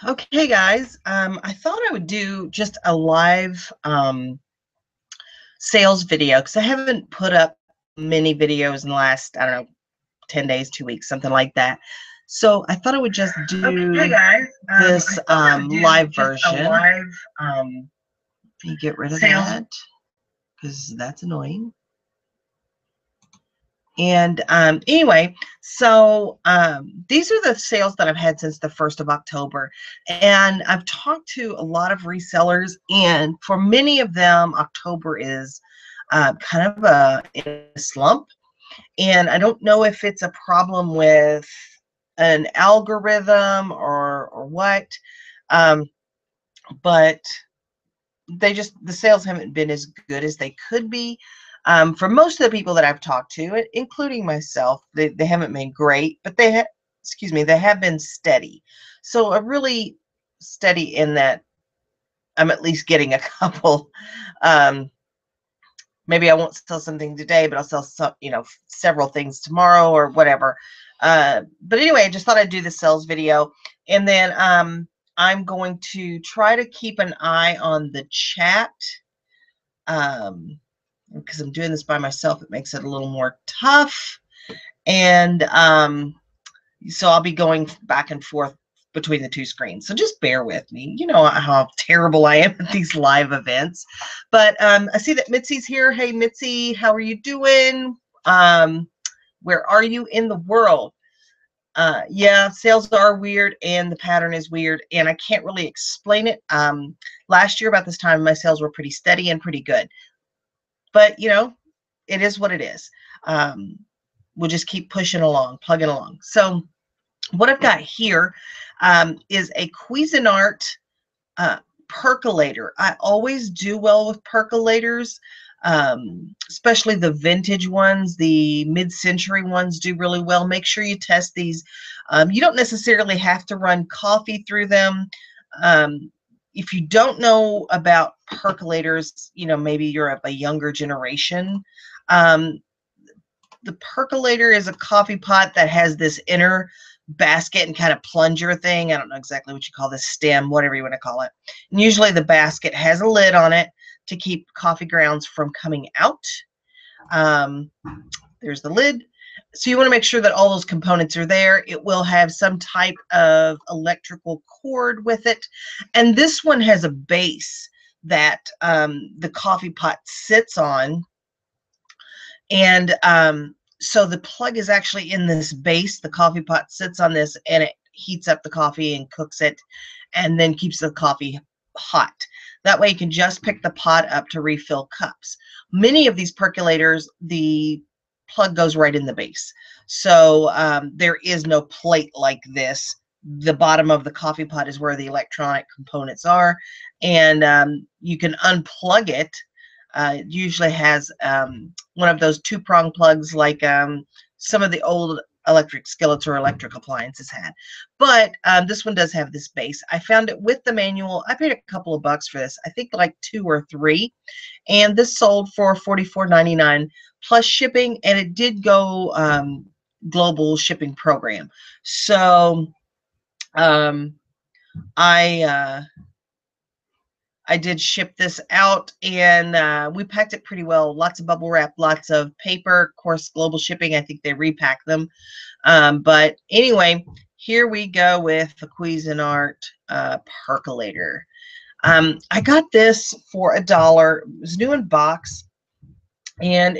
Okay, guys. I thought I would do just a live sales video because I haven't put up many videos in the last, I don't know, 10 days, 2 weeks, something like that. So I thought I would just do Okay, guys. this I thought I would do live just a version. live Let me get rid of sales. that because that's annoying. And anyway, so these are the sales that I've had since the 1st of October. And I've talked to a lot of resellers, and for many of them, October is kind of in a slump. And I don't know if it's a problem with an algorithm or what, um, but the sales haven't been as good as they could be. For most of the people that I've talked to, including myself, they haven't been great, but they have been steady. So a really steady in that I'm at least getting a couple. Um, Maybe I won't sell something today, but I'll sell some, several things tomorrow or whatever. But anyway, I just thought I'd do the sales video, and then I'm going to try to keep an eye on the chat. Because I'm doing this by myself, it makes it a little more tough. And so I'll be going back and forth between the two screens. So just bear with me. You know how terrible I am at these live events. But I see that Mitzi's here. Hey, Mitzi, how are you doing? Where are you in the world? Yeah, sales are weird and the pattern is weird, and I can't really explain it. Last year about this time, my sales were pretty steady and pretty good. But, it is what it is. Um, we'll just keep pushing along, plugging along. So what I've got here is a Cuisinart percolator. I always do well with percolators, especially the vintage ones. The mid-century ones do really well. Make sure you test these. You don't necessarily have to run coffee through them. If you don't know about percolators, maybe you're of a younger generation. Um, the percolator is a coffee pot that has this inner basket and kind of plunger thing. I don't know exactly what you call this, stem, whatever you want to call it. And usually the basket has a lid on it to keep coffee grounds from coming out. There's the lid. So you want to make sure that all those components are there. It will have some type of electrical cord with it. And this one has a base that the coffee pot sits on. And so the plug is actually in this base. The coffee pot sits on this, and it heats up the coffee and cooks it, and then keeps the coffee hot. That way you can just pick the pot up to refill cups. Many of these percolators, the plug goes right in the base. So there is no plate like this. The bottom of the coffee pot is where the electronic components are, and you can unplug it. It usually has one of those two-prong plugs like some of the old electric skillets or electric appliances had. But this one does have this base. I found it with the manual. I paid a couple of bucks for this. I think like 2 or 3. And this sold for $44.99 plus shipping, and it did go global shipping program. So I did ship this out, and we packed it pretty well. Lots of bubble wrap, lots of paper. Of course, global shipping, I think they repack them. But anyway, here we go with the Cuisinart percolator. I got this for $1. It was new in box, and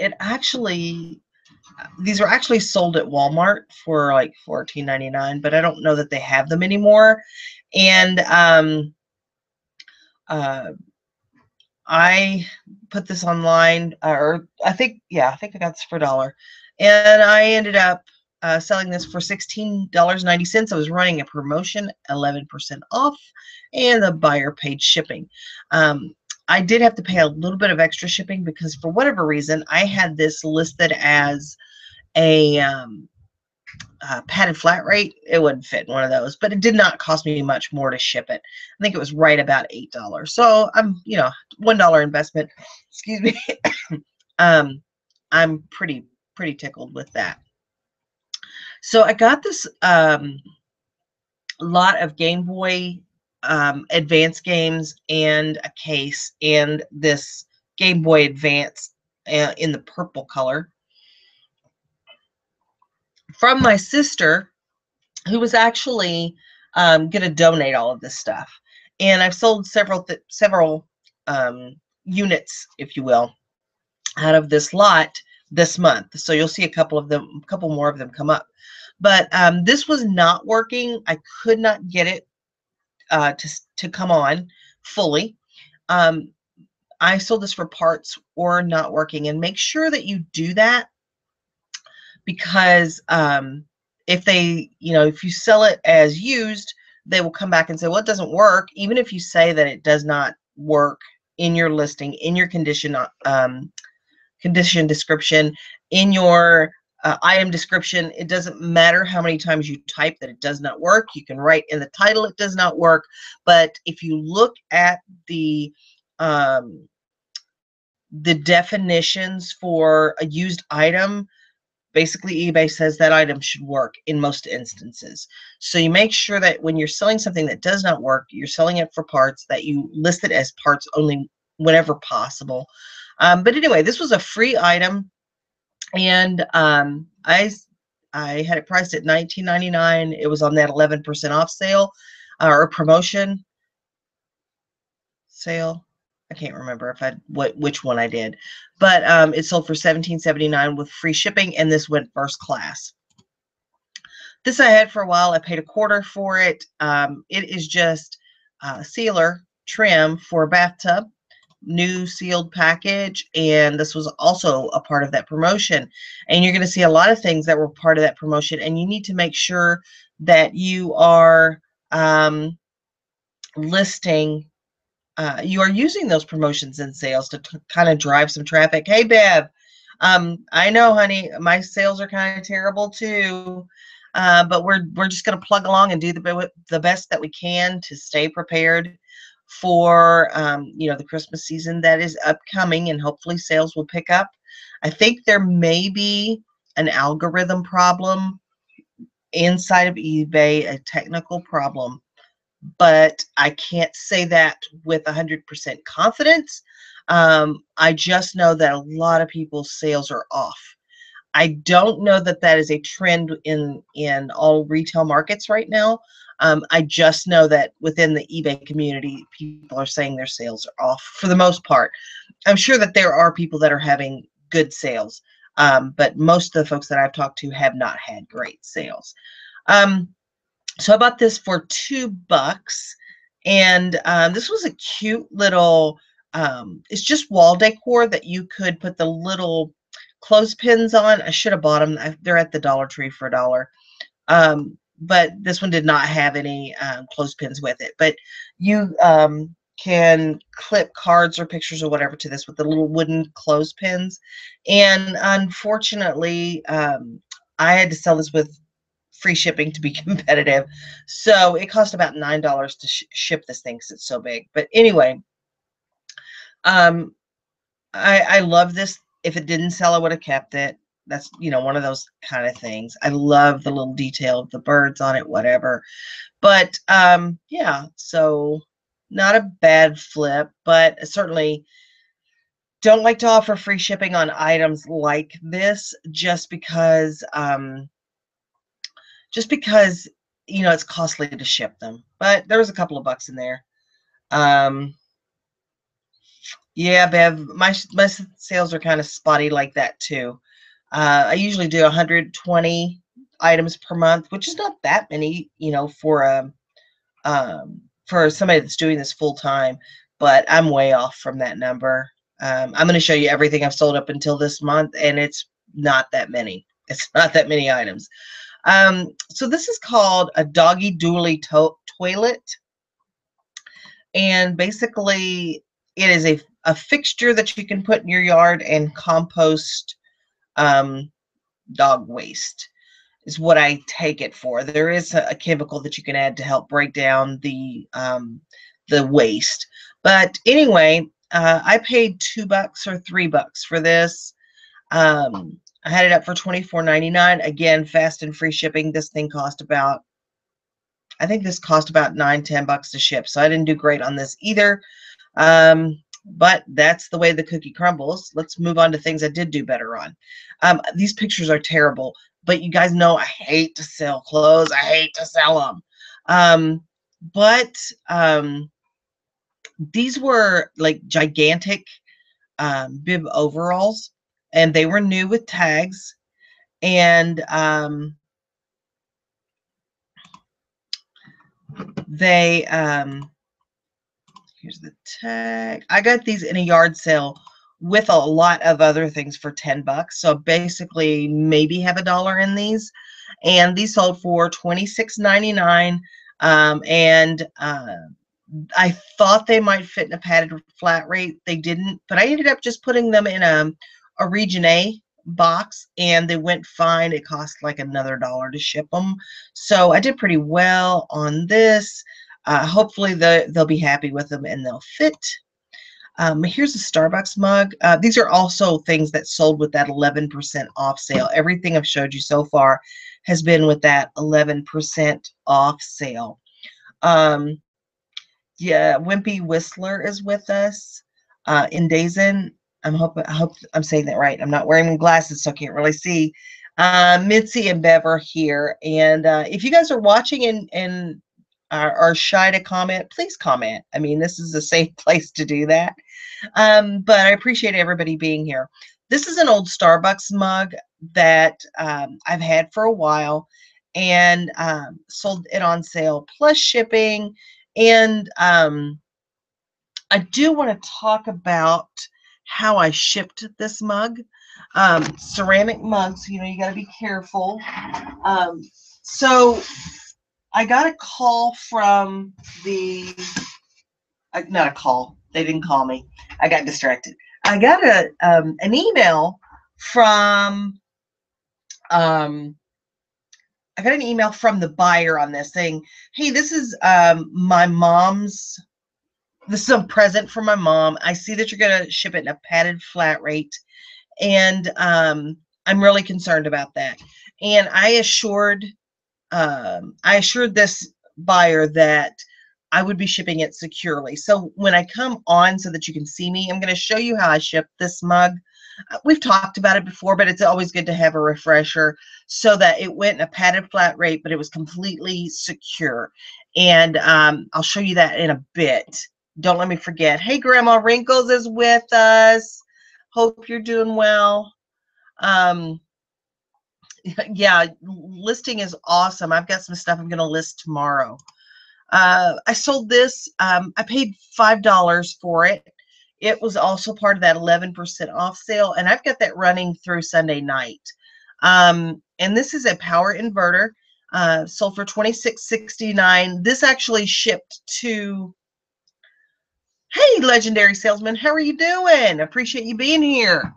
these were actually sold at Walmart for like $14.99, but I don't know that they have them anymore. And I put this online, or I think I got this for $1, and I ended up selling this for $16.90. I was running a promotion, 11% off, and the buyer paid shipping. I did have to pay a little bit of extra shipping because for whatever reason I had this listed as a padded flat rate. It wouldn't fit in one of those, but it did not cost me much more to ship it. I think it was right about $8. So I'm, $1 investment. Excuse me. I'm pretty tickled with that. So I got this lot of Game Boy Advance games and a case, and this Game Boy Advance in the purple color from my sister, who was actually going to donate all of this stuff. And I've sold several units, if you will, out of this lot this month. So you'll see a couple more of them come up. But this was not working. I could not get it to come on fully. I sold this for parts or not working, and make sure that you do that, because if you sell it as used, they will come back and say, well, it doesn't work. Even if you say that it does not work in your listing, in your condition description, in your item description, it doesn't matter how many times you type that it does not work. You can write in the title it does not work. But if you look at the definitions for a used item, basically eBay says that item should work in most instances. So you make sure that when you're selling something that does not work, you're selling it for parts, that you list it as parts only whenever possible. But anyway, this was a free item, and I had it priced at $19.99. It was on that 11% off sale or promotion sale. I can't remember if which one I did, but it sold for $17.79 with free shipping, and this went first class. This I had for a while. I paid $1/4 for it. It is just sealer trim for a bathtub, new sealed package, and this was also a part of that promotion. And you're going to see a lot of things that were part of that promotion, and you need to make sure that you are listing. You are using those promotions and sales to kind of drive some traffic. Hey, Bev, I know, honey, my sales are kind of terrible too, but we're just going to plug along and do the best that we can to stay prepared for the Christmas season that is upcoming, and hopefully sales will pick up. I think there may be an algorithm problem inside of eBay, a technical problem, but I can't say that with 100% confidence. I just know that a lot of people's sales are off. I don't know that that is a trend in all retail markets right now. I just know that within the eBay community, people are saying their sales are off for the most part. I'm sure that there are people that are having good sales, but most of the folks that I've talked to have not had great sales. So I bought this for $2, and this was a cute little, it's just wall decor that you could put the little clothespins on. I should have bought them. They're at the Dollar Tree for $1. But this one did not have any clothespins with it. But you can clip cards or pictures or whatever to this with the little wooden clothespins. And unfortunately, I had to sell this with free shipping to be competitive. So it cost about $9 to ship this thing because it's so big. But anyway, I love this. If it didn't sell, I would have kept it. That's, one of those kind of things. I love the little detail of the birds on it, whatever. But yeah, so not a bad flip, but certainly don't like to offer free shipping on items like this just because it's costly to ship them. But there was a couple of bucks in there. Yeah, Bev, my sales are kind of spotty like that too. I usually do 120 items per month, which is not that many, for somebody that's doing this full time, but I'm way off from that number. I'm going to show you everything I've sold up until this month, and it's not that many. It's not that many items. So this is called a doggy dually toilet, and basically it is a fixture that you can put in your yard and compost dog waste is what I take it for. There is a chemical that you can add to help break down the waste. But anyway, I paid $2 or $3 for this. I had it up for $24.99. Again, fast and free shipping. This thing cost about, I think this cost about $9-10 to ship, so I didn't do great on this either. But that's the way the cookie crumbles. Let's move on to things I did do better on. These pictures are terrible, but you guys know I hate to sell clothes. I hate to sell them. But these were like gigantic bib overalls, and they were new with tags. And they here's the tag. I got these in a yard sale with a lot of other things for $10. So basically maybe have $1 in these. And these sold for $26.99. And I thought they might fit in a padded flat rate. They didn't, but I ended up just putting them in a Region A box, and they went fine. It cost like another $1 to ship them. So I did pretty well on this. Hopefully they'll be happy with them and they'll fit. Here's a Starbucks mug. These are also things that sold with that 11% off sale. Everything I've showed you so far has been with that 11% off sale. Yeah, Wimpy Whistler is with us in Dazen. I hope I'm saying that right. I'm not wearing glasses, so I can't really see. Mitzi and Bev are here. And if you guys are watching and are shy to comment, please comment. I mean, this is a safe place to do that. But I appreciate everybody being here. This is an old Starbucks mug that I've had for a while, and sold it on sale plus shipping. And I do want to talk about how I shipped this mug. Ceramic mugs, you know, you got to be careful. So I got a call from the, not a call, they didn't call me. I got distracted. I got an email from, I got an email from the buyer on this saying, hey, this is my mom's, this is a present for my mom. I see that you're going to ship it in a padded flat rate, and I'm really concerned about that. And I assured this buyer that I would be shipping it securely. So when I come on so that you can see me, I'm going to show you how I ship this mug. We've talked about it before, but it's always good to have a refresher, so that it went in a padded flat rate, but it was completely secure. And I'll show you that in a bit. Don't let me forget. Hey, Grandma Wrinkles is with us. Hope you're doing well. Yeah, listing is awesome. I've got some stuff I'm going to list tomorrow. I sold this. I paid $5 for it. It was also part of that 11% off sale, and I've got that running through Sunday night. And this is a power inverter, sold for $26.69. This actually shipped to, hey, Legendary Salesman, how are you doing? Appreciate you being here.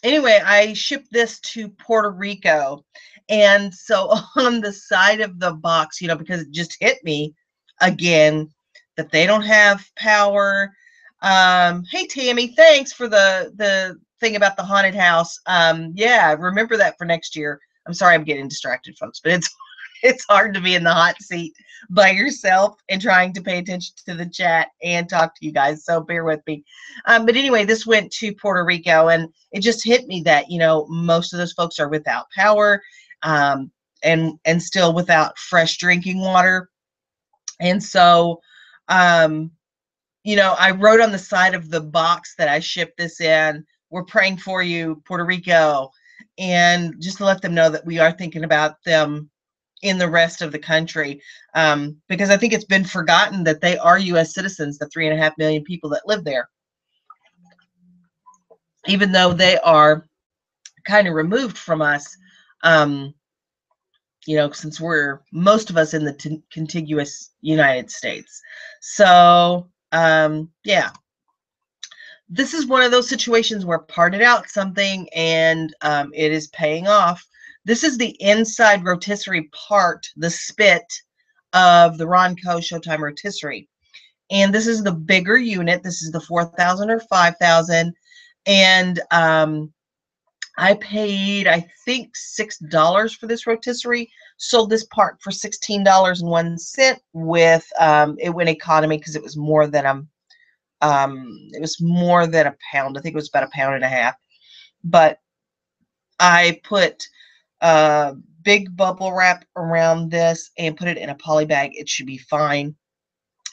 Anyway, I shipped this to Puerto Rico. And so on the side of the box, you know, because it just hit me again that they don't have power. Hey, Tammy, thanks for the thing about the haunted house. Yeah, remember that for next year. I'm sorry I'm getting distracted, folks, but it's hard to be in the hot seat by yourself and trying to pay attention to the chat and talk to you guys, so bear with me. But anyway, this went to Puerto Rico, and it just hit me that, you know, most of those folks are without power, and still without fresh drinking water. And so, you know, I wrote on the side of the box that I shipped this in, we're praying for you, Puerto Rico, and just to let them know that we are thinking about them in the rest of the country, because I think it's been forgotten that they are U.S. citizens, the 3.5 million people that live there, even though they are kind of removed from us, you know, since we're most of us in the contiguous United States. So yeah, this is one of those situations where parted out something and it is paying off. This is the inside rotisserie part, the spit of the Ronco Showtime rotisserie. And this is the bigger unit. This is the 4,000 or 5,000. And I paid, I think, $6 for this rotisserie. Sold this part for $16.01 with it went economy because it was more than it was more than a pound. I think it was about a pound and a half. But I put big bubble wrap around this and put it in a poly bag. It should be fine,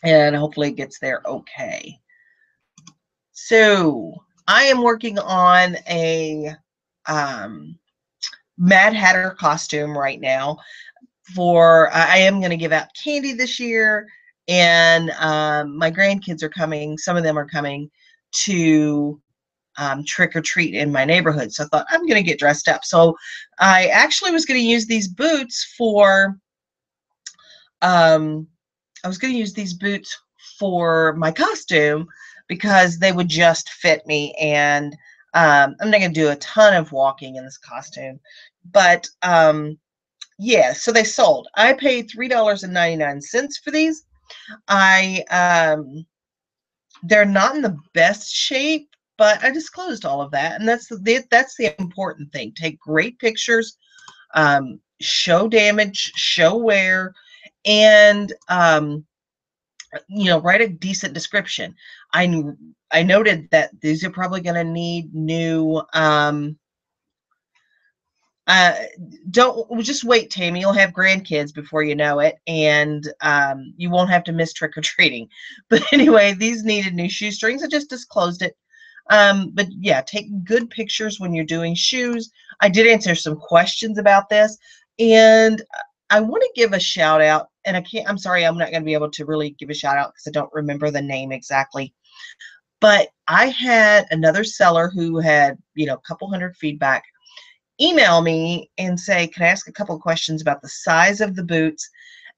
and hopefully it gets there okay. So I am working on a Mad Hatter costume right now. I am going to give out candy this year, and my grandkids are coming. Some of them are coming to trick or treat in my neighborhood. So I thought I'm going to get dressed up. So I actually was going to use these boots for my costume because they would just fit me, and I'm not going to do a ton of walking in this costume, but yeah, so they sold. I paid $3.99 for these. They're not in the best shape, but I disclosed all of that, and that's the important thing. Take great pictures, show damage, show wear, and write a decent description. I noted that these are probably going to need new don't just wait, Tammy. You'll have grandkids before you know it, and you won't have to miss trick-or-treating. But anyway, these needed new shoestrings. I just disclosed it. But yeah, take good pictures when you're doing shoes. I did answer some questions about this, and I want to give a shout out, and I'm sorry, I'm not going to be able to really give a shout out because I don't remember the name exactly. But I had another seller who had, a couple hundred feedback email me and say, can I ask a couple of questions about the size of the boots?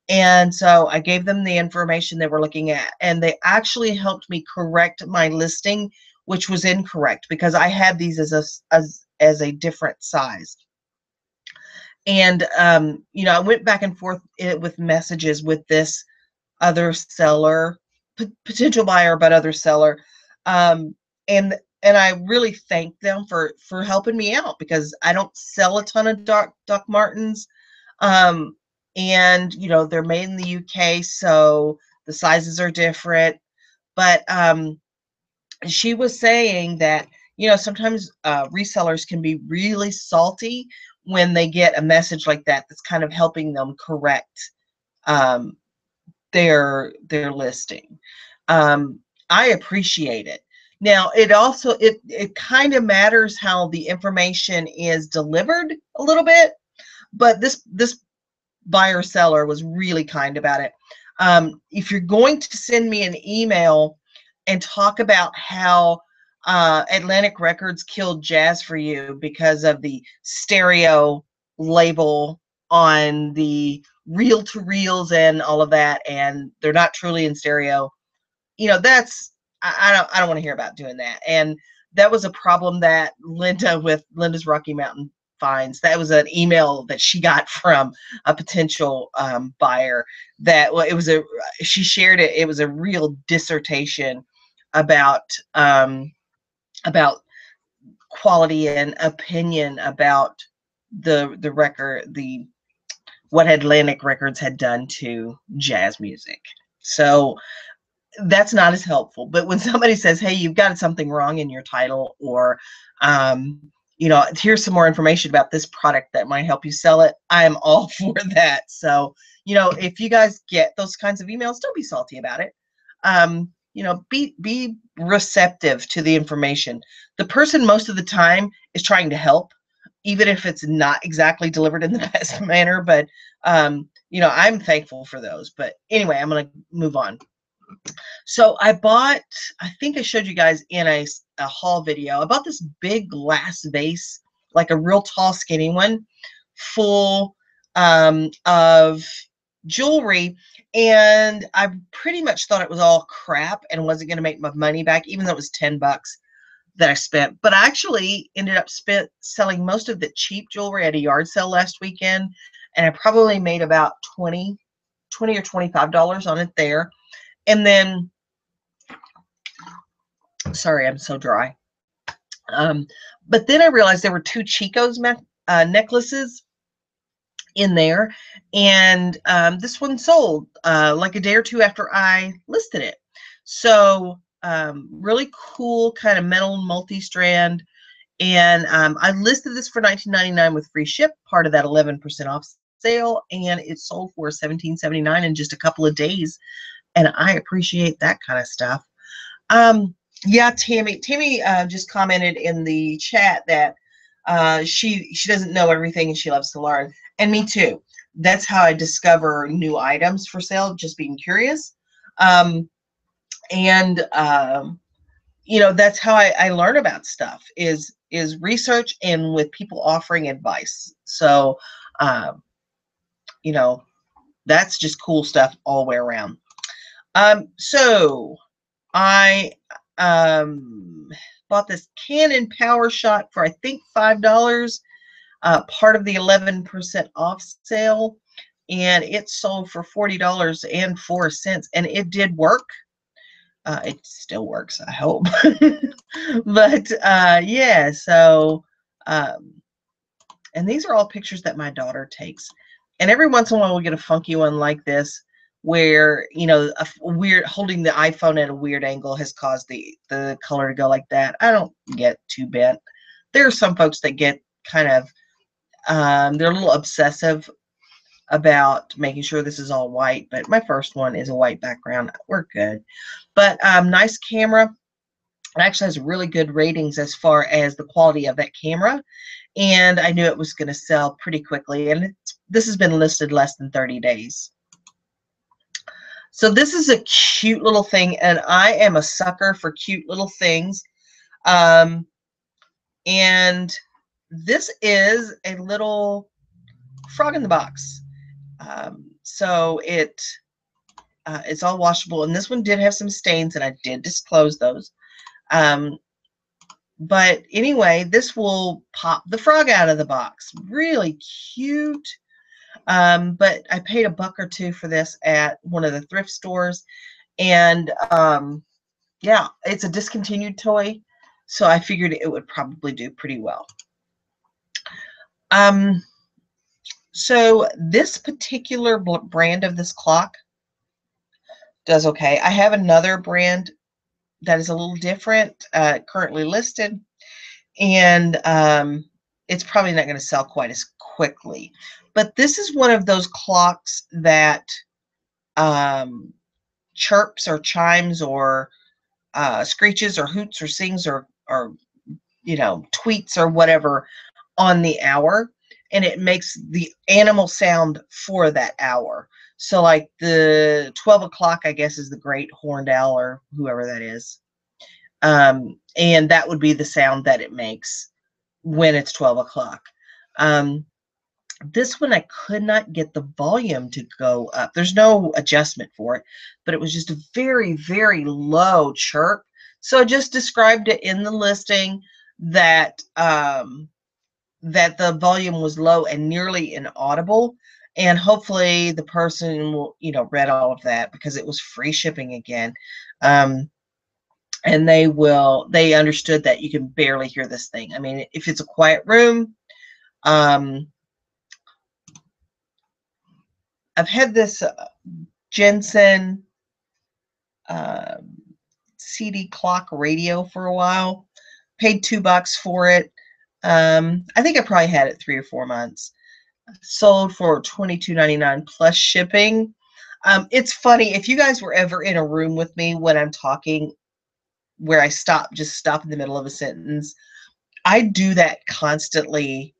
And so I gave them the information they were looking at, and they actually helped me correct my listing, which was incorrect because I had these as a different size. And I went back and forth with messages with this other seller, potential buyer, but other seller, and I really thank them for helping me out because I don't sell a ton of Doc Martens, and they're made in the UK, so the sizes are different. But she was saying that sometimes resellers can be really salty when they get a message like that that's kind of helping them correct um, their listing. I appreciate it. Now, it kind of matters how the information is delivered a little bit, but this buyer seller was really kind about it. If you're going to send me an email and talk about how Atlantic Records killed jazz for you because of the stereo label on the reel-to-reels and all of that, and they're not truly in stereo, that's I don't want to hear about doing that. And that was a problem that Linda with Linda's Rocky Mountain Finds, that was an email that she got from a potential buyer that, well, she shared it. It was a real dissertation about quality and opinion about the record, what Atlantic Records had done to jazz music. So that's not as helpful. But when somebody says, hey, you've got something wrong in your title, or here's some more information about this product that might help you sell it, I am all for that. So if you guys get those kinds of emails, don't be salty about it. Be receptive to the information. The person most of the time is trying to help, even if it's not exactly delivered in the best manner. But I'm thankful for those. But anyway, I'm going to move on. So I think I showed you guys in a haul video, I bought this big glass vase, like a real tall, skinny one, full of jewelry. And I pretty much thought it was all crap and wasn't going to make my money back, even though it was $10 that I spent. But I actually ended up selling most of the cheap jewelry at a yard sale last weekend, and I probably made about $20 or $25 on it there. And then, sorry, I'm so dry. Um, but then I realized there were two Chico's necklaces in there, and this one sold like a day or two after I listed it. So really cool kind of metal multi-strand, and I listed this for $19.99 with free ship, part of that 11% off sale, and it sold for $17.79 in just a couple of days, and I appreciate that kind of stuff. Yeah, Tammy just commented in the chat that she doesn't know everything and she loves to learn, and me too. That's how I discover new items for sale, just being curious. And you know, that's how I learn about stuff, is research and with people offering advice. So you know, that's just cool stuff all the way around. So I bought this Canon PowerShot for I think $5, part of the 11% off sale, and it sold for $40.04, and it did work. It still works, I hope. But yeah, so and these are all pictures that my daughter takes, and every once in a while we get a funky one like this, where, you know, a weird, holding the iPhone at a weird angle has caused the color to go like that. I don't get too bent. There are some folks that get kind of they're a little obsessive about making sure this is all white, but my first one is a white background. We're good. But nice camera. It actually has really good ratings as far as the quality of that camera, and I knew it was going to sell pretty quickly, and this has been listed less than 30 days. So this is a cute little thing, and I am a sucker for cute little things. And this is a little frog in the box. So it's all washable, and this one did have some stains, and I did disclose those. But anyway, this will pop the frog out of the box. Really cute. But I paid $1 or $2 for this at one of the thrift stores, and yeah, it's a discontinued toy, so I figured it would probably do pretty well. So this particular brand of this clock does okay. I have another brand that is a little different, currently listed, and it's probably not going to sell quite as quickly. But this is one of those clocks that chirps or chimes or screeches or hoots or sings or you know, tweets or whatever on the hour, and it makes the animal sound for that hour. So like the 12 o'clock, I guess, is the great horned owl or whoever that is. And that would be the sound that it makes when it's 12 o'clock. This one, I could not get the volume to go up. There's no adjustment for it, but it was just a very, very low chirp. So I just described it in the listing that that the volume was low and nearly inaudible. And hopefully the person will, you know, read all of that, because it was free shipping again. And they understood that you can barely hear this thing. I mean, if it's a quiet room, I've had this Jensen CD clock radio for a while. Paid $2 for it. I think I probably had it 3 or 4 months. Sold for $22.99 plus shipping. It's funny, if you guys were ever in a room with me when I'm talking, where I just stop in the middle of a sentence, I do that constantly,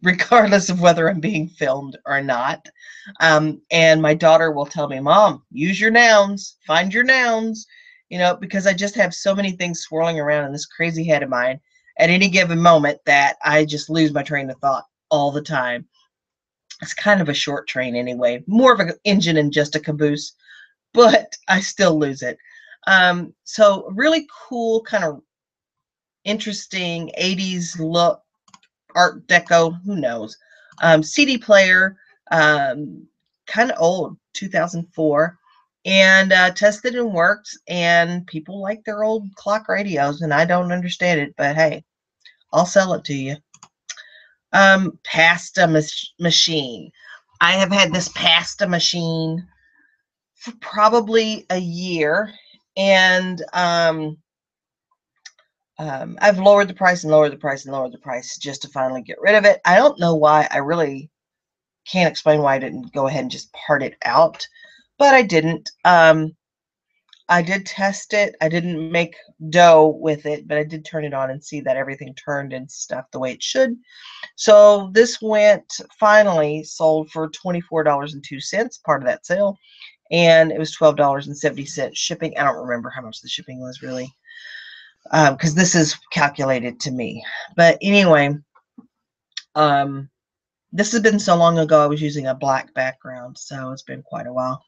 regardless of whether I'm being filmed or not. And my daughter will tell me, "Mom, use your nouns, find your nouns," you know, because I just have so many things swirling around in this crazy head of mine at any given moment that I just lose my train of thought all the time. It's kind of a short train anyway, more of an engine and just a caboose, but I still lose it. So really cool, kind of interesting 80s look, Art Deco, who knows. CD player, kind of old, 2004, and tested and worked, and people like their old clock radios, and I don't understand it, but hey, I'll sell it to you. Pasta machine. I have had this pasta machine for probably a year, and I've lowered the price and lowered the price and lowered the price just to finally get rid of it. I don't know why. I really can't explain why I didn't go ahead and just part it out, but I didn't. I did test it. I didn't make dough with it, but I did turn it on and see that everything turned and stuff the way it should. So this went finally sold for $24.02, part of that sale, and it was $12.70 shipping. I don't remember how much the shipping was really, because this is calculated to me. But anyway, this has been so long ago. I was using a black background, so it's been quite a while.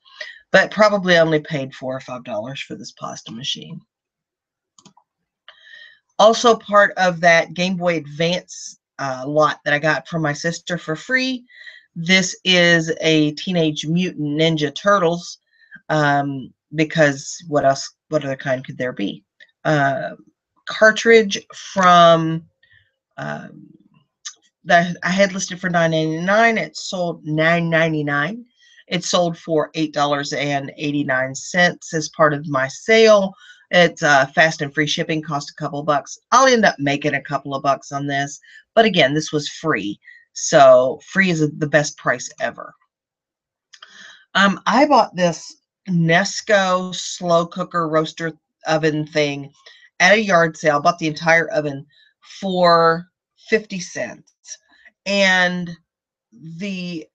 But probably only paid $4 or $5 for this pasta machine. Also part of that Game Boy Advance lot that I got from my sister for free. This is a Teenage Mutant Ninja Turtles, because what other kind could there be? Cartridge from that I had listed for $9.99. It sold $9.99. It sold for $8.89 as part of my sale. It's fast and free shipping, cost a couple bucks. I'll end up making a couple of bucks on this, but again, this was free, so free is the best price ever. I bought this Nesco slow cooker roaster oven thing at a yard sale. I bought the entire oven for 50 cents, and the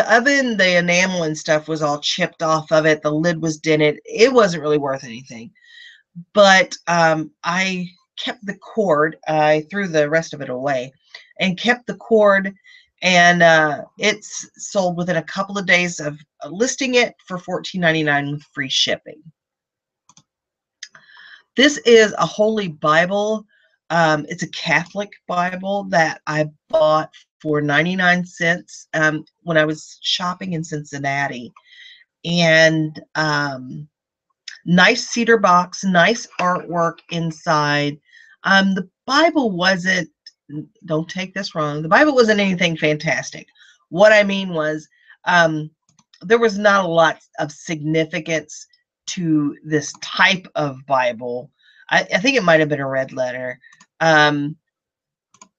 oven, the enamel and stuff was all chipped off of it. The lid was dented. It wasn't really worth anything. But I kept the cord. I threw the rest of it away and kept the cord. And it's sold within a couple of days of listing it for $14.99 with free shipping. This is a Holy Bible. It's a Catholic Bible that I bought for 99 cents when I was shopping in Cincinnati. And nice cedar box, nice artwork inside. The Bible wasn't, don't take this wrong, the Bible wasn't anything fantastic. What I mean was there was not a lot of significance to this type of Bible. I think it might have been a red letter.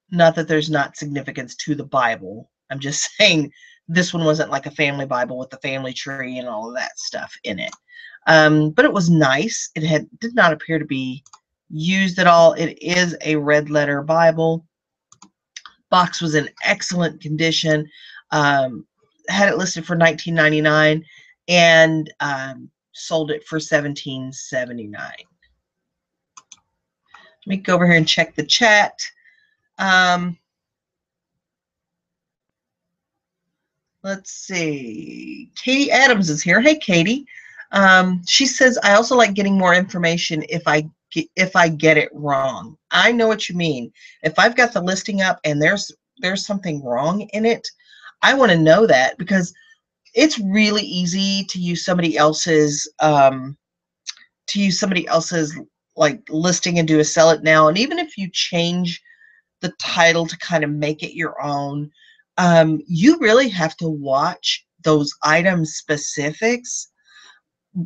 Not that there's not significance to the Bible. I'm just saying this one wasn't like a family Bible with the family tree and all of that stuff in it. But it was nice. It did not appear to be used at all. It is a red letter Bible. Box was in excellent condition. Had it listed for $19.99 and sold it for $17.79. Let me go over here and check the chat. Let's see. Katie Adams is here. Hey, Katie. She says, I also like getting more information if I get it wrong. I know what you mean. If I've got the listing up and there's something wrong in it, I want to know that, because it's really easy to use somebody else's like listing and do a sell it now. And even if you change the title to kind of make it your own, you really have to watch those item specifics,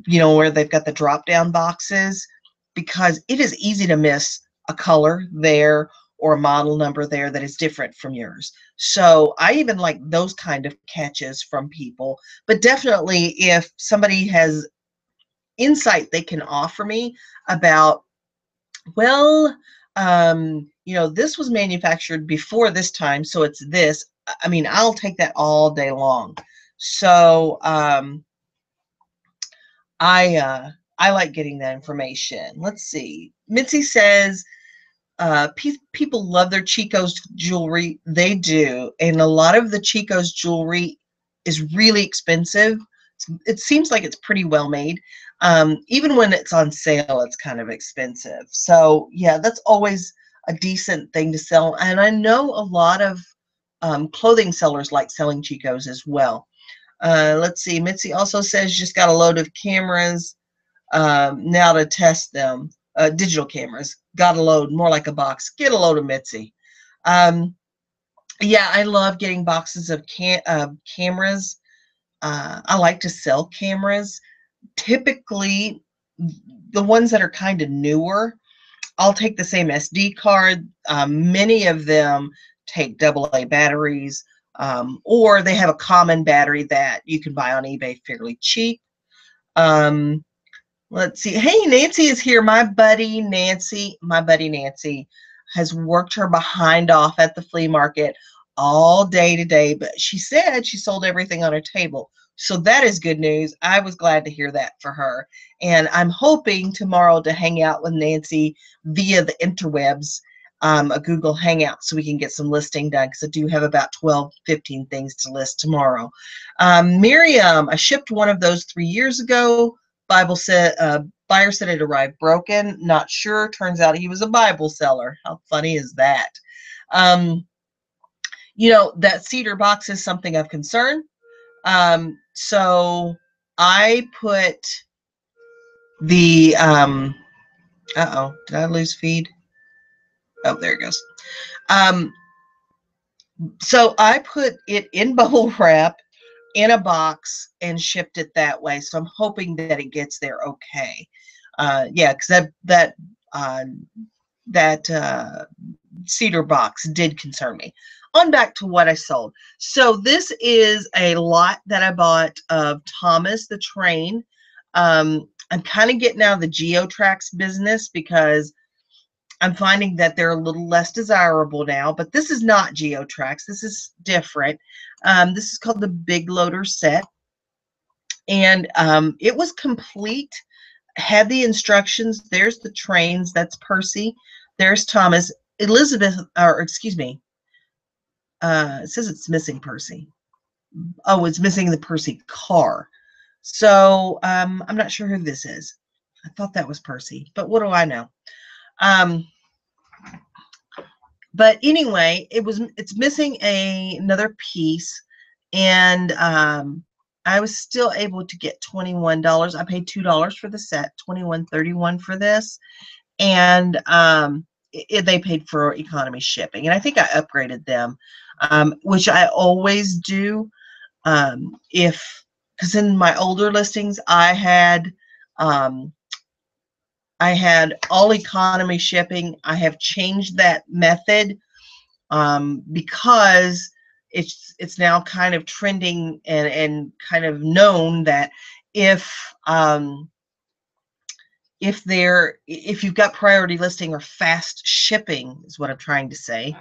you know, where they've got the drop down boxes, because it is easy to miss a color there or a model number there that is different from yours. So I even like those kind of catches from people. But definitely if somebody has insight they can offer me about, well, you know, this was manufactured before this time, so it's this. I mean, I'll take that all day long. So I like getting that information. Let's see. Mitzi says, people love their Chico's jewelry. They do. And a lot of the Chico's jewelry is really expensive. It seems like it's pretty well made. Even when it's on sale, it's kind of expensive. So yeah, that's always a decent thing to sell. And I know a lot of clothing sellers like selling Chico's as well. Let's see. Mitzi also says just got a load of cameras now to test them. Digital cameras. Got a load, more like a box. Get a load of Mitzi. Um, yeah, I love getting boxes of cameras. I like to sell cameras. Typically, the ones that are kind of newer, I'll take the same SD card. Many of them take AA batteries, or they have a common battery that you can buy on eBay fairly cheap. Um, let's see. Hey, Nancy is here. My buddy Nancy has worked her behind off at the flea market all day today, but she said she sold everything on her table. So that is good news. I was glad to hear that for her. And I'm hoping tomorrow to hang out with Nancy via the interwebs, a Google Hangout, so we can get some listing done, because I do have about 12, 15 things to list tomorrow. Miriam, I shipped one of those 3 years ago. Bible said, buyer said it arrived broken. Not sure. Turns out he was a Bible seller. How funny is that? Um, that cedar box is something of concern. So I put the, uh-oh, did I lose feed? Oh, there it goes. So I put it in bubble wrap in a box and shipped it that way. So I'm hoping that it gets there okay. Yeah, because uh, that cedar box did concern me. On back to what I sold. So this is a lot that I bought of Thomas the Train. I'm kind of getting out of the Geotrax business because I'm finding that they're a little less desirable now, but this is not Geotrax. This is different. This is called the Big Loader set, and it was complete. Had the instructions. There's the trains. That's Percy. There's Thomas. Elizabeth, or excuse me. It says it's missing Percy. Oh, it's missing the Percy car. So I'm not sure who this is. I thought that was Percy, but what do I know? But anyway, it's missing another piece, and I was still able to get $21. I paid $2 for the set, $21.31 for this, and they paid for economy shipping, and I think I upgraded them, which I always do. Because in my older listings, I had all economy shipping. I have changed that method because it's now kind of trending and kind of known that if you've got priority listing or fast shipping is what I'm trying to say,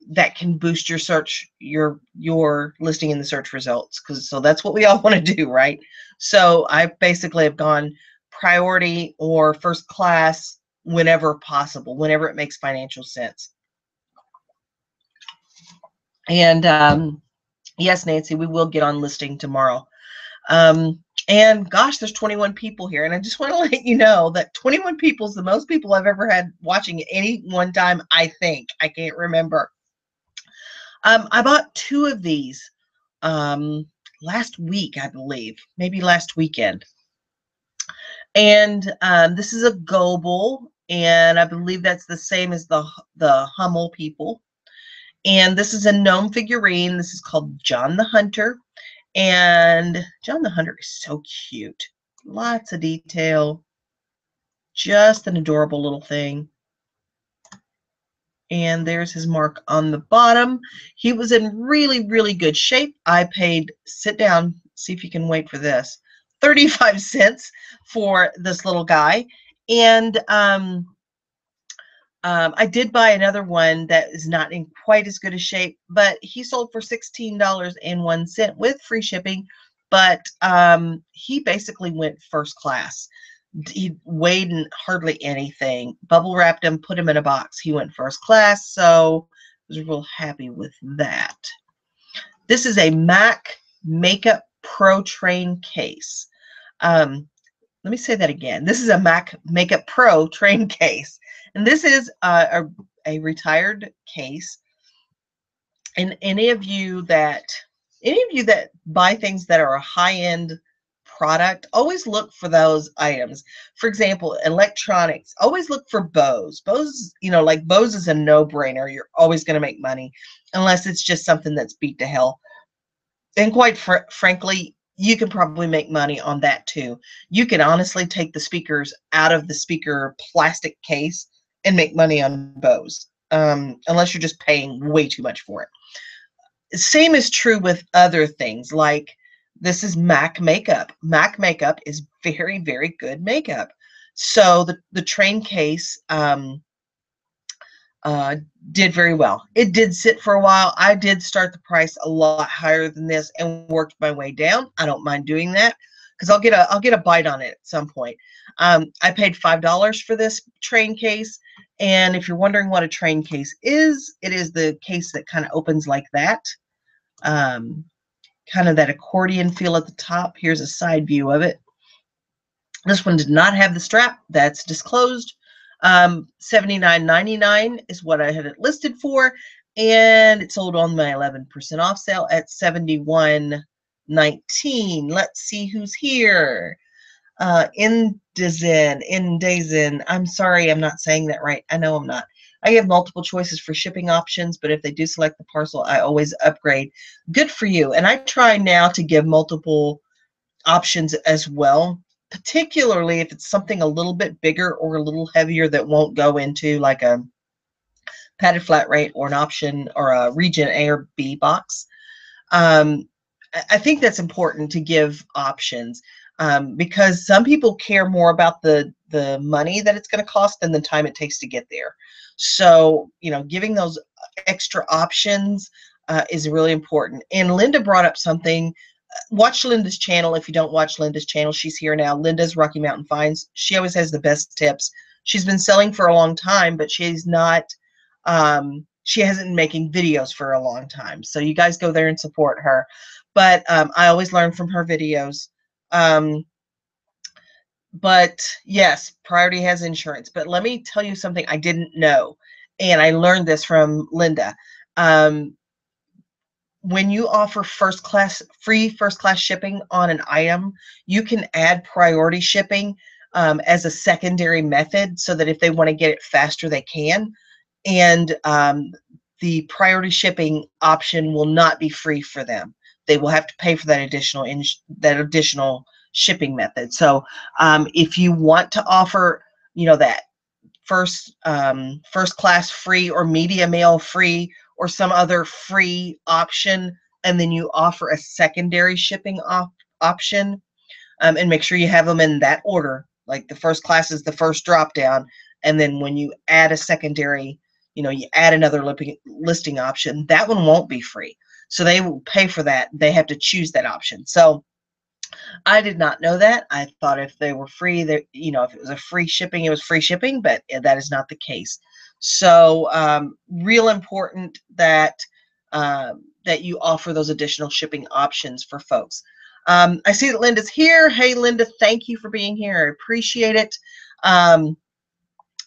that can boost your search, your listing in the search results, so that's what we all want to do, right? So I basically have gone priority or first class whenever possible, whenever it makes financial sense. And yes, Nancy, we will get on listing tomorrow. And gosh, there's 21 people here, and I just want to let you know that 21 people is the most people I've ever had watching at any one time. I think, I can't remember. I bought 2 of these last week, I believe, maybe last weekend. And this is a Goebel, and I believe that's the same as the Hummel people. And this is a gnome figurine. This is called John the Hunter. And John the Hunter is so cute. Lots of detail. Just an adorable little thing. And there's his mark on the bottom. He was in really, really good shape. I paid, sit down, see if you can wait for this, 35 cents for this little guy. And I did buy another one that is not in quite as good a shape, but he sold for $16.01 with free shipping. But he basically went first class. He weighed hardly anything. Bubble wrapped him, put him in a box. He went first class, so I was real happy with that. This is a MAC Makeup Pro Train case. Let me say that again. This is a MAC Makeup Pro Train case. And this is a retired case. And any of you that buy things that are a high-end product, always look for those items. For example, electronics, always look for Bose. Bose, you know, like Bose is a no-brainer. You're always going to make money unless it's just something that's beat to hell. And quite frankly, you can probably make money on that too. You can honestly take the speakers out of the speaker plastic case and make money on Bose, unless you're just paying way too much for it. Same is true with other things, like this is MAC makeup. MAC makeup is very, very good makeup. So the train case uh, did very well. It did sit for a while. I did start the price a lot higher than this and worked my way down. I don't mind doing that because I'll get a bite on it at some point. I paid $5 for this train case, and if you're wondering what a train case is, it is the case that kind of opens like that, kind of that accordion feel at the top. Here's a side view of it. This one did not have the strap. That's disclosed. $79.99 is what I had it listed for, and it sold on my 11% off sale at $71.19. Let's see who's here. Indazin. I'm sorry, I'm not saying that right. I know I'm not. I have multiple choices for shipping options, but if they do select the parcel, I always upgrade. Good for you. And I try now to give multiple options as well, particularly if it's something a little bit bigger or a little heavier that won't go into like a padded flat rate or an option or a region A or B box. I think that's important to give options, because some people care more about the money that it's going to cost than the time it takes to get there. So, you know, giving those extra options is really important. And Linda brought up something. Watch Linda's channel. If you don't watch Linda's channel, she's here now. Linda's Rocky Mountain Finds. She always has the best tips. She's been selling for a long time, but she's not, she hasn't been making videos for a long time. So you guys go there and support her. But I always learn from her videos. But yes, Priority has insurance. But let me tell you something I didn't know. And I learned this from Linda. When you offer free first class shipping on an item, you can add priority shipping as a secondary method so that if they want to get it faster, they can. And the priority shipping option will not be free for them. They will have to pay for that additional shipping method. So if you want to offer, you know, that first class free or media mail free or some other free option, and then you offer a secondary shipping option, and make sure you have them in that order. Like the first class is the first drop down, and then when you add a secondary, you know, you add another listing option, that one won't be free. So they will pay for that. They have to choose that option. So I did not know that. I thought if they were free, that, you know, if it was a free shipping, it was free shipping, but that is not the case. So real important that that you offer those additional shipping options for folks. I see that Linda's here. Hey, Linda, thank you for being here. I appreciate it.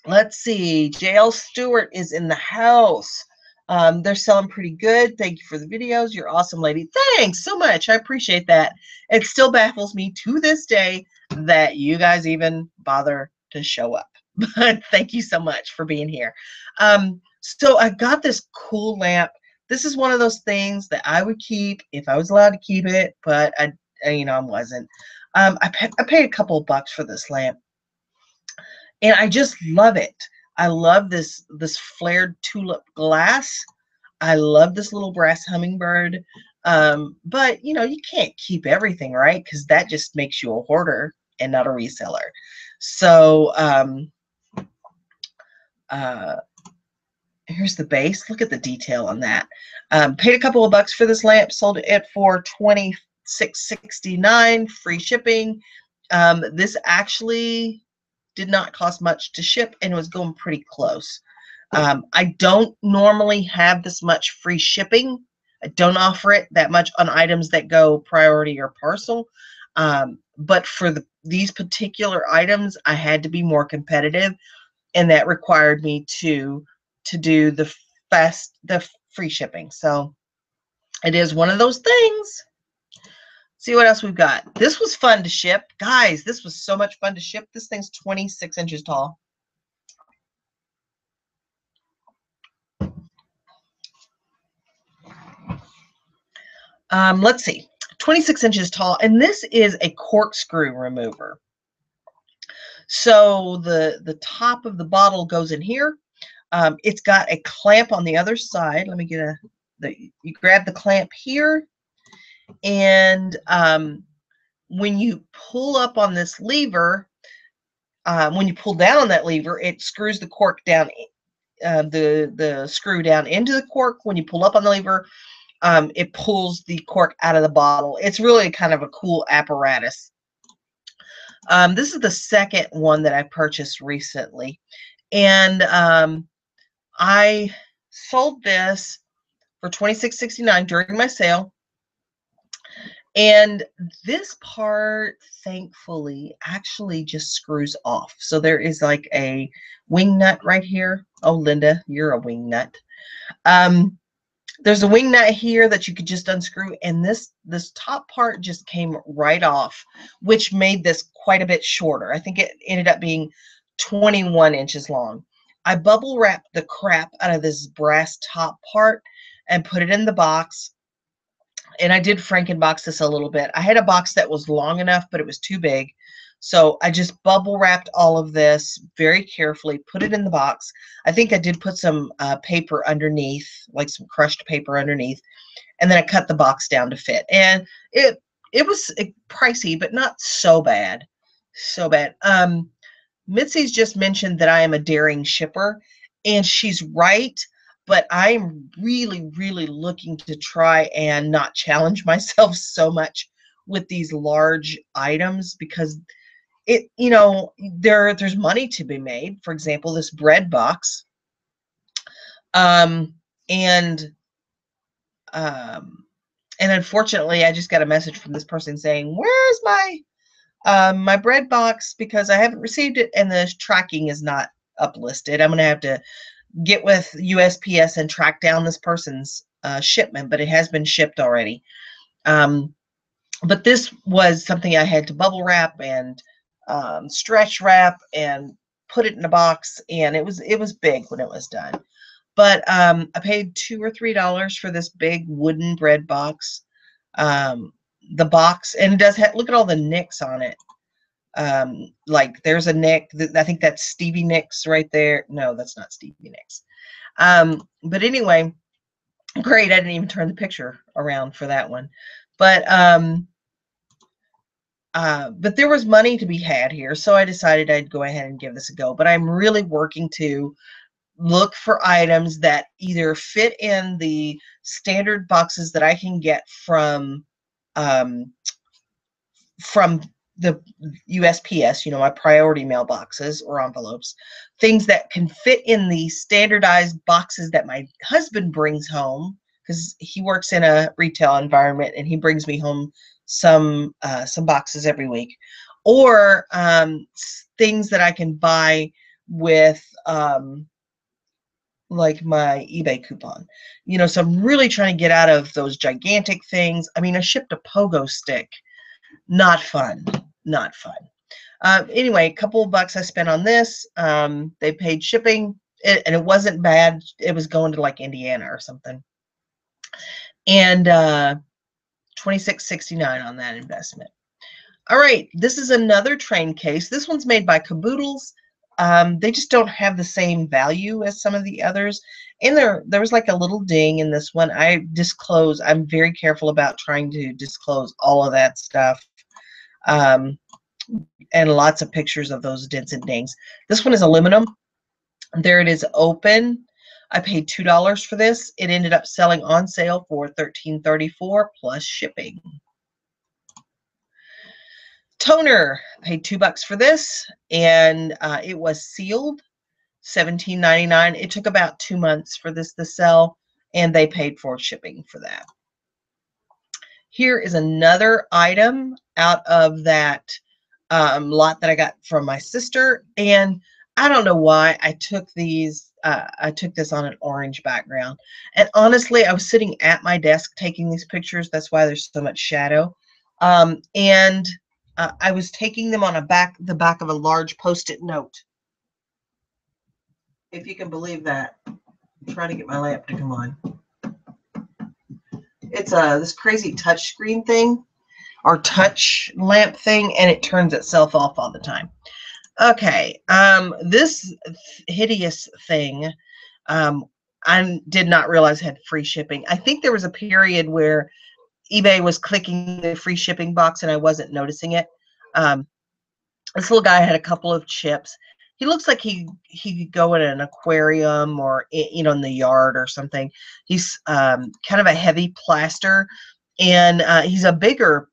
Let's see. JL Stewart is in the house. They're selling pretty good. Thank you for the videos. You're awesome, lady. Thanks so much. I appreciate that. It still baffles me to this day that you guys even bother to show up. But thank you so much for being here. So I got this cool lamp. This is one of those things that I would keep if I was allowed to keep it, but I wasn't. I paid a couple of bucks for this lamp, and I just love it. I love this flared tulip glass. I love this little brass hummingbird. But you know, you can't keep everything, right? Because that just makes you a hoarder and not a reseller. So here's the base. Look at the detail on that. Paid a couple of bucks for this lamp. Sold it for $26.69, free shipping. This actually did not cost much to ship, and it was going pretty close. I don't normally have this much free shipping. I don't offer it that much on items that go priority or parcel. But for these particular items, I had to be more competitive, and that required me to do the free shipping. So it is one of those things. See what else we've got. This was fun to ship. Guys, this was so much fun to ship. This thing's 26 inches tall. Let's see. 26 inches tall. And this is a corkscrew remover. So the top of the bottle goes in here. It's got a clamp on the other side. Let me get you grab the clamp here. And when you pull up on this lever, when you pull down on that lever, it screws the cork down, the screw down into the cork. When you pull up on the lever, it pulls the cork out of the bottle. It's really kind of a cool apparatus. This is the second one that I purchased recently. And I sold this for $26.69 during my sale. And this part, thankfully, actually just screws off. So there is like a wing nut right here. Oh, Linda, you're a wing nut. There's a wing nut here that you could just unscrew, and this top part just came right off, which made this quite a bit shorter. I think it ended up being 21 inches long. I bubble wrapped the crap out of this brass top part and put it in the box. And I did Frankenbox this a little bit. I had a box that was long enough, but it was too big. So I just bubble wrapped all of this very carefully, put it in the box. I think I did put some paper underneath, like some crushed paper underneath. And then I cut the box down to fit. And it was pricey, but not so bad. So bad. Mitzi's just mentioned that I am a daring shipper, and she's right. But I'm really, really looking to try and not challenge myself so much with these large items, because there's money to be made. For example, this bread box. And unfortunately, I just got a message from this person saying, "Where's my bread box? Because I haven't received it, and the tracking is not uplisted." I'm going to have to get with USPS and track down this person's shipment, but it has been shipped already. But this was something I had to bubble wrap and stretch wrap and put it in a box, and it was big when it was done. But I paid $2 or $3 for this big wooden bread box. The box, and it does have, look at all the nicks on it. Like there's a Nick, I think that's Stevie Nicks right there. No, that's not Stevie Nicks. But anyway, great. I didn't even turn the picture around for that one. But there was money to be had here, so I decided I'd go ahead and give this a go. But I'm really working to look for items that either fit in the standard boxes that I can get from the USPS, my priority mail boxes or envelopes, things that can fit in the standardized boxes that my husband brings home, because he works in a retail environment and he brings me home some boxes every week, or things that I can buy with like my eBay coupon. So I'm really trying to get out of those gigantic things. I mean, I shipped a pogo stick. Not fun. Not fun. Anyway, a couple of bucks I spent on this. They paid shipping, and it wasn't bad. It was going to like Indiana or something. And $26.69 on that investment. All right, this is another train case. This one's made by Caboodles. They just don't have the same value as some of the others. And there was like a little ding in this one. I'm very careful about trying to disclose all of that stuff. And lots of pictures of those dents and dings. This one is aluminum. There it is open. I paid $2 for this. It ended up selling on sale for $13.34 plus shipping. Toner, paid $2 for this, and it was sealed, $17.99. It took about 2 months for this to sell, and they paid for shipping for that. Here is another item out of that lot that I got from my sister, and I don't know why I took these. I took this on an orange background, and honestly, I was sitting at my desk taking these pictures. That's why there's so much shadow. And I was taking them on the back of a large Post-it note. If you can believe that. I'm trying to get my lamp to come on. It's this crazy touch screen thing, or touch lamp thing, and it turns itself off all the time. Okay, this hideous thing, I did not realize had free shipping. I think there was a period where eBay was clicking the free shipping box and I wasn't noticing it. This little guy had a couple of chips. He looks like he could go in an aquarium or in the yard or something. He's kind of a heavy plaster, and he's a bigger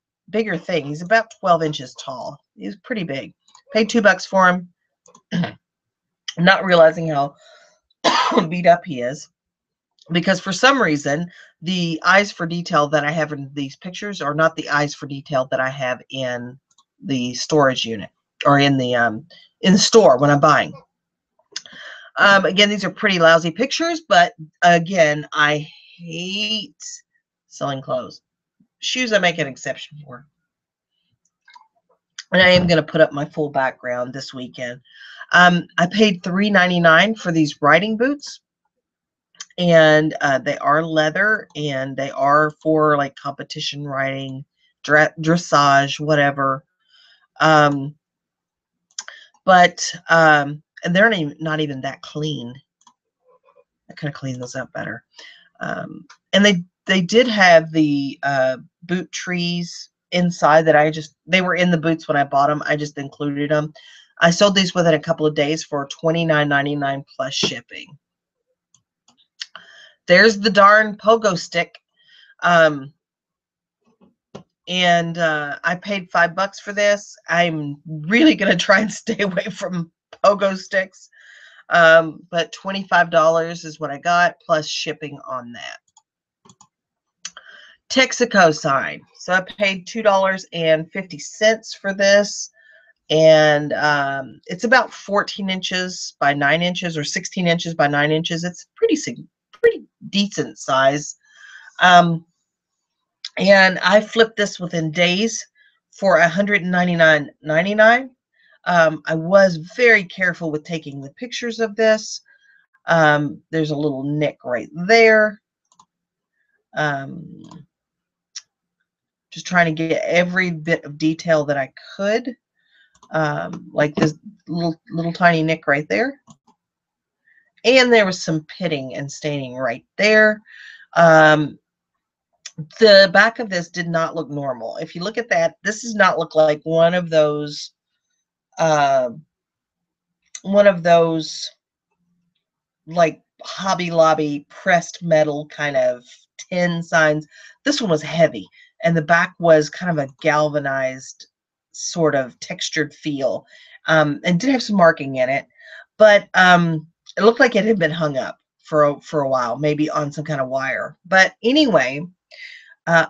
thing. He's about 12 inches tall. He's pretty big. Paid $2 for him, not realizing how beat up he is, because for some reason the eyes for detail that I have in these pictures are not the eyes for detail that I have in the storage unit or in the store when I'm buying. Again, these are pretty lousy pictures, but again, I hate selling clothes. Shoes I make an exception for. And I am going to put up my full background this weekend. I paid $3.99 for these riding boots, and they are leather, and they are for like competition riding, dressage, whatever. And they're not even that clean. I could have cleaned those up better. And they did have the boot trees inside that they were in the boots when I bought them. I just included them. I sold these within a couple of days for $29.99 plus shipping. There's the darn pogo stick. And I paid $5 for this. I'm really going to try and stay away from pogo sticks. But $25 is what I got, plus shipping on that. Texaco sign. So I paid $2.50 for this. And it's about 14 inches by 9 inches, or 16 inches by 9 inches. It's pretty decent size. And I flipped this within days for $199.99. I was very careful with taking the pictures of this. There's a little nick right there. Just trying to get every bit of detail that I could. Like this little tiny nick right there. And there was some pitting and staining right there. The back of this did not look normal. If you look at that, this does not look like one of those like Hobby Lobby pressed metal kind of tin signs. This one was heavy, and the back was kind of a galvanized sort of textured feel, and did have some marking in it, but it looked like it had been hung up for a while, maybe on some kind of wire. But anyway,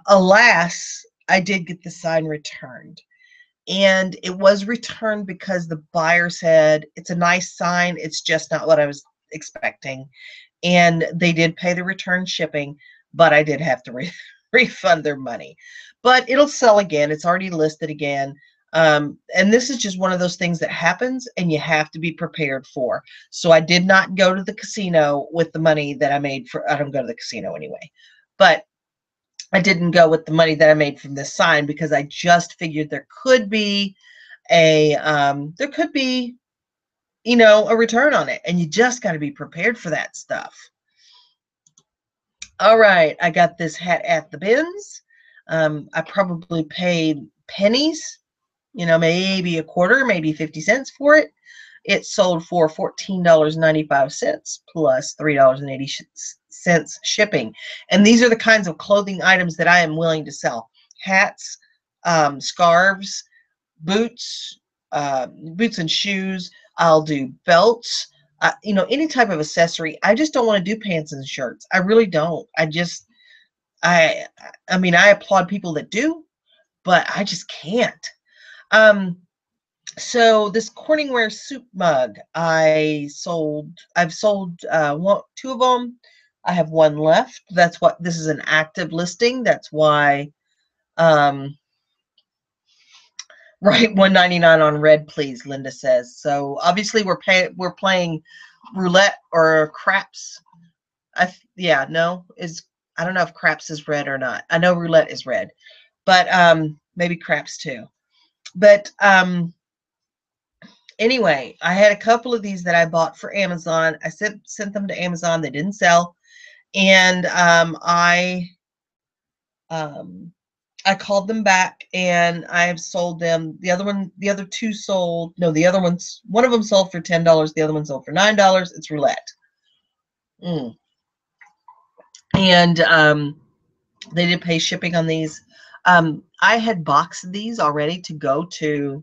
alas, I did get the sign returned. And it was returned because the buyer said, it's a nice sign, it's just not what I was expecting. And they did pay the return shipping, but I did have to refund their money. But it'll sell again. It's already listed again. And this is just one of those things that happens and you have to be prepared for. So I did not go to the casino with the money that I made I don't go to the casino anyway. But I didn't go with the money that I made from this sign, because I just figured there could be a return on it, and you just got to be prepared for that stuff. All right, I got this hat at the bins. I probably paid pennies, maybe a quarter, maybe 50 cents for it. It sold for $14.95 plus $3.80 shipping. And these are the kinds of clothing items that I am willing to sell: hats, scarves, boots and shoes. I'll do belts, any type of accessory. I just don't want to do pants and shirts. I really don't. I mean, I applaud people that do, but I just can't. So this Corningware soup mug, I've sold two of them. I have one left. This is an active listing. That's why Right, 199 on red, please, Linda says. So obviously we're playing roulette or craps. Yeah, no, I don't know if craps is red or not. I know roulette is red, but maybe craps too. But anyway, I had a couple of these that I bought for Amazon. I sent them to Amazon. They didn't sell, and I called them back and I've sold them. The other two sold. No, one of them sold for $10. The other one sold for $9. It's roulette. And they did pay shipping on these. I had boxed these already to go to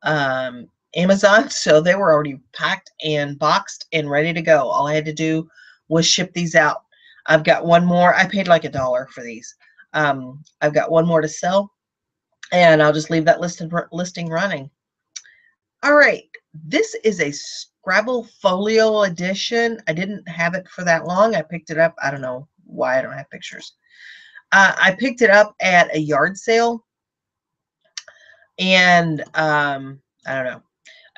Amazon, so they were already packed and boxed and ready to go. All I had to do was ship these out. I've got one more. I paid like $1 for these. I've got one more to sell, and I'll just leave that listing running. All right, this is a Scrabble Folio edition. I didn't have it for that long. I picked it up. I don't know why I don't have pictures. I picked it up at a yard sale, and I don't know.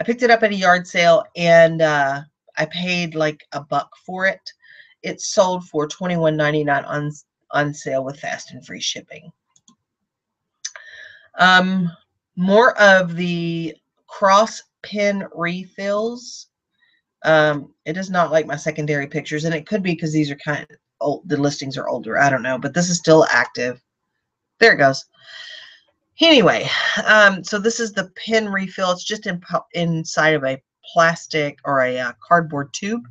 I picked it up at a yard sale, and I paid like $1 for it. It sold for $21.99 on sale with fast and free shipping. More of the cross pin refills. It does not like my secondary pictures, and it could be because these are kind of old. The listings are older. I don't know, but this is still active. There it goes. Anyway, so this is the pin refill. It's just inside of a plastic or a cardboard tube.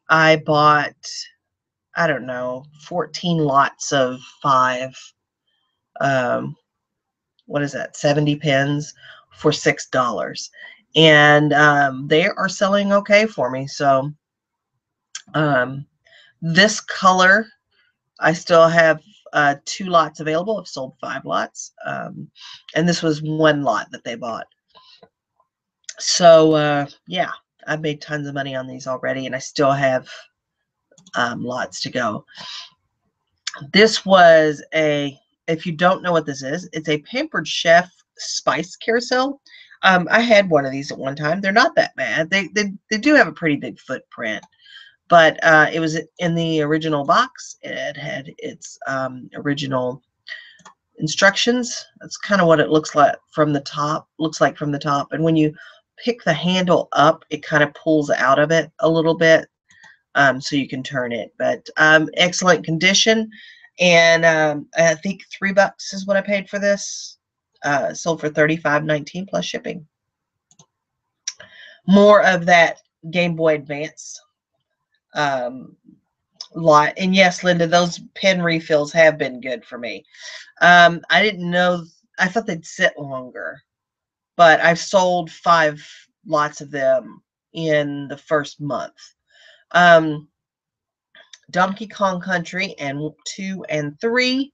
I bought, I don't know, 14 lots of 5. What is that? 70 pins for $6, and they are selling okay for me. So this color, I still have 2 lots available. I've sold 5 lots, and this was 1 lot that they bought. So yeah, I've made tons of money on these already, and I still have lots to go. This was if you don't know what this is, it's a Pampered Chef spice carousel. I had one of these at one time. They're not that bad. They do have a pretty big footprint, but it was in the original box. It had its original instructions. That's kind of what it looks like from the top. And when you pick the handle up, it kind of pulls out of it a little bit, so you can turn it. But excellent condition, and I think $3 is what I paid for this. Sold for $35.19 plus shipping. More of that Game Boy Advance lot. And yes, Linda, those pen refills have been good for me. I didn't know, I thought they'd sit longer, but I've sold 5 lots of them in the first month. Donkey Kong Country and 2 and 3,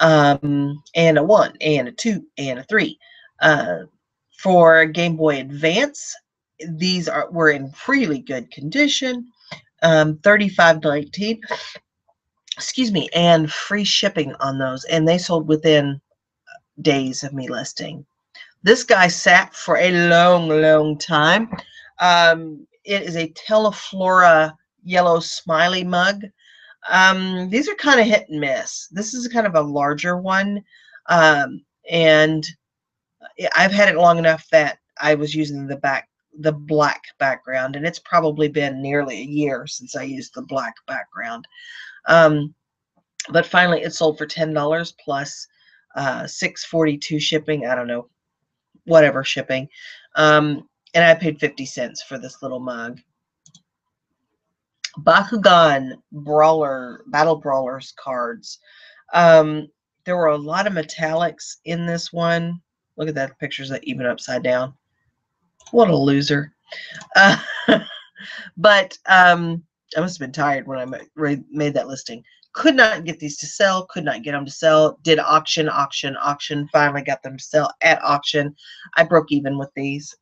and a 1 and a 2 and a 3. For Game Boy Advance, these were in really good condition. $35.19, excuse me, and free shipping on those, and they sold within days of me listing. This guy sat for a long time. It is a Teleflora yellow smiley mug. These are kind of hit and miss. This is kind of a larger one, and I've had it long enough that I was using the black background, and it's probably been nearly a year since I used the black background. But finally it sold for $10 plus $6.42 shipping. I don't know, whatever shipping. And I paid 50 cents for this little mug. Bakugan Battle Brawlers cards. There were a lot of metallics in this one. Look at that, pictures that even upside down. What a loser. But I must have been tired when I made that listing. Could not get these to sell. Could not get them to sell. Did auction. Finally got them to sell at auction. I broke even with these.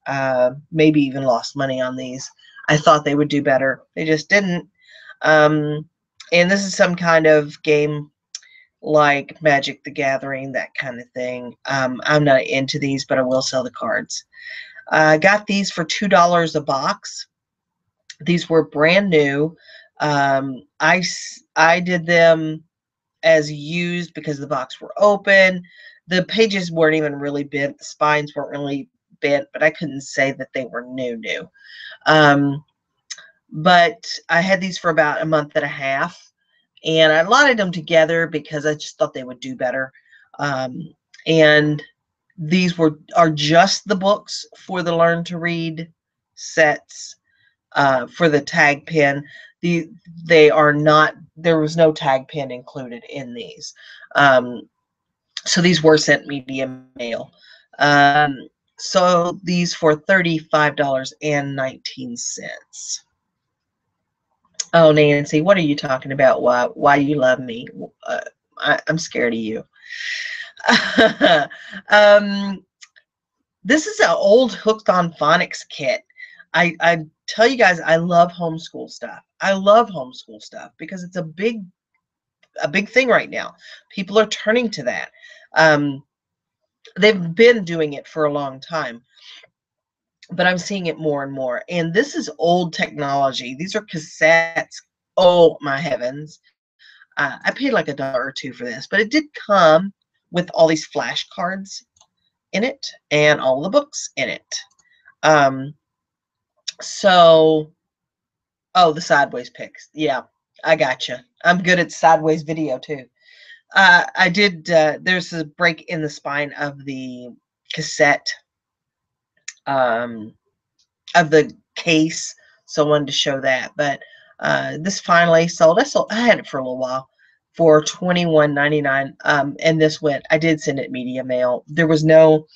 Maybe even lost money on these. I thought they would do better. They just didn't. And this is some kind of game like Magic the Gathering, that kind of thing. I'm not into these, but I will sell the cards. I got these for $2 a box. These were brand new. I did them as used because the box were open. The pages weren't even really bent. The spines weren't really bent, but I couldn't say that they were new. Um, but I had these for about a month and a half, and I allotted them together because I just thought they would do better. And these are just the books for the Learn to Read sets, for the tag pin. They are not, there was no tag pin included in these. So these were sent media mail. So these for $35.19. Oh, Nancy, what are you talking about? Why you love me? I'm scared of you. um, this is an old Hooked on Phonics kit. I tell you guys, I love homeschool stuff. I love homeschool stuff because it's a big thing right now. People are turning to that. They've been doing it for a long time, but I'm seeing it more and more. And this is old technology. These are cassettes. Oh my heavens. I paid like $1 or $2 for this, but it did come with all these flashcards in it and all the books in it. So, oh, the sideways pics. Yeah, I gotcha. I'm good at sideways video too. I did, there's a break in the spine of the cassette, of the case, so I wanted to show that. But this finally sold. I had it for a little while for $21.99, and this went. I did send it media mail. There was no.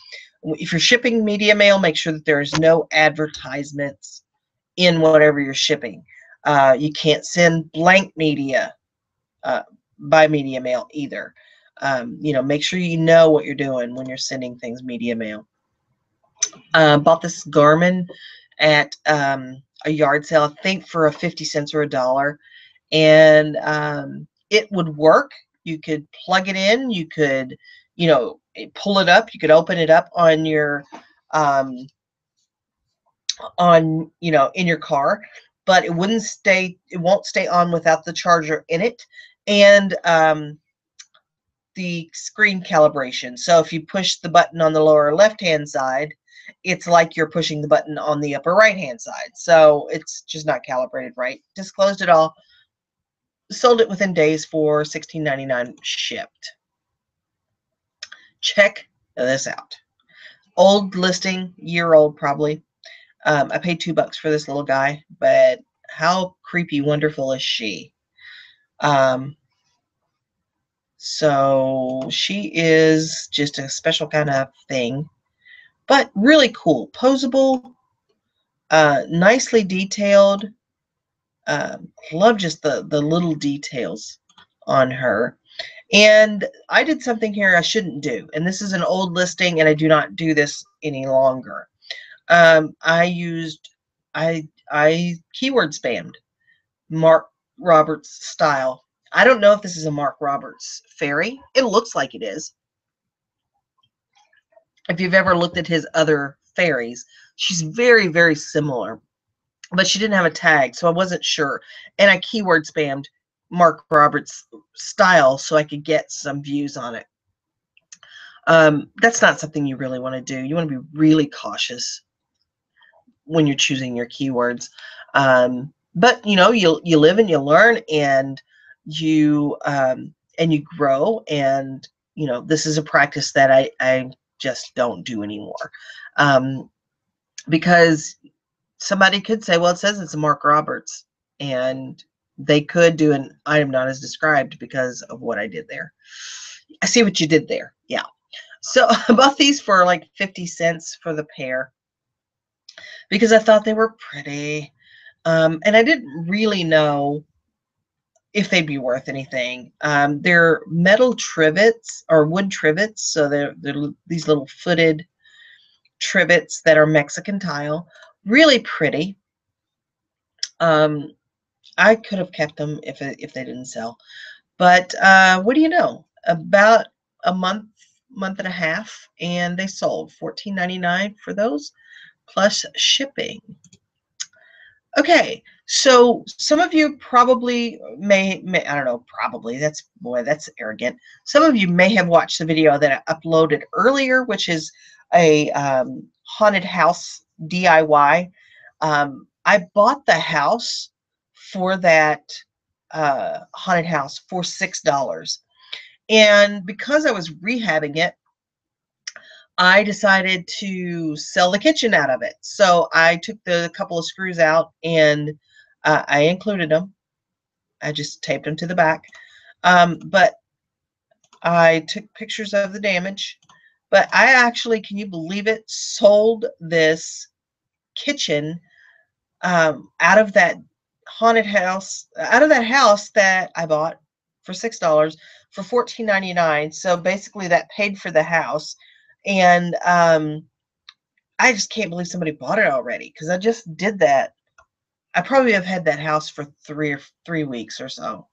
If you're shipping media mail, make sure that there's no advertisements in whatever you're shipping. You can't send blank media by media mail either. Make sure you know what you're doing when you're sending things media mail. Bought this Garmin at a yard sale, I think for 50 cents or $1, and it would work. You could plug it in. You could, pull it up. You could open it up on your in your car, but it wouldn't stay. It won't stay on without the charger in it, and the screen calibration. So if you push the button on the lower left-hand side, it's like you're pushing the button on the upper right-hand side. So it's just not calibrated right. Disclosed it all. Sold it within days for $16.99 shipped. Check this out. Old listing, year old probably. I paid $2 for this little guy, but how creepy wonderful is she? So she is just a special kind of thing, but really cool, posable, nicely detailed. Love just the little details on her. And I did something here I shouldn't do, and this is an old listing, and I do not do this any longer. I keyword spammed Mark Roberts style. I don't know if this is a Mark Roberts fairy. It looks like it is. If you've ever looked at his other fairies, she's very, very similar, but she didn't have a tag, so I wasn't sure. And I keyword spammed Mark Roberts style so I could get some views on it. That's not something you really want to do. You want to be really cautious when you're choosing your keywords. But you live and you learn, and you grow, and this is a practice that I just don't do anymore, because somebody could say, well, it says it's a Mark Roberts, and they could do an item not as described because of what I did there. I see what you did there. Yeah. So I bought these for like 50 cents for the pair because I thought they were pretty. And I didn't really know if they'd be worth anything. They're metal trivets or wood trivets. So they're these little footed trivets that are Mexican tile. Really pretty. I could have kept them if they didn't sell. But what do you know? about a month and a half, and they sold $14.99 for those plus shipping. Okay, so some of you probably may I don't know, probably, that's arrogant. Some of you may have watched the video that I uploaded earlier, which is a haunted house DIY. I bought the house for that haunted house for $6. And because I was rehabbing it, I decided to sell the kitchen out of it. So I took the couple of screws out and I included them. I just taped them to the back. But I took pictures of the damage. But I actually, can you believe it, sold this kitchen out of that haunted house, out of that house that I bought for $6 for $14.99. So basically that paid for the house. And I just can't believe somebody bought it already, because I just did that. I probably have had that house for 3 weeks or so,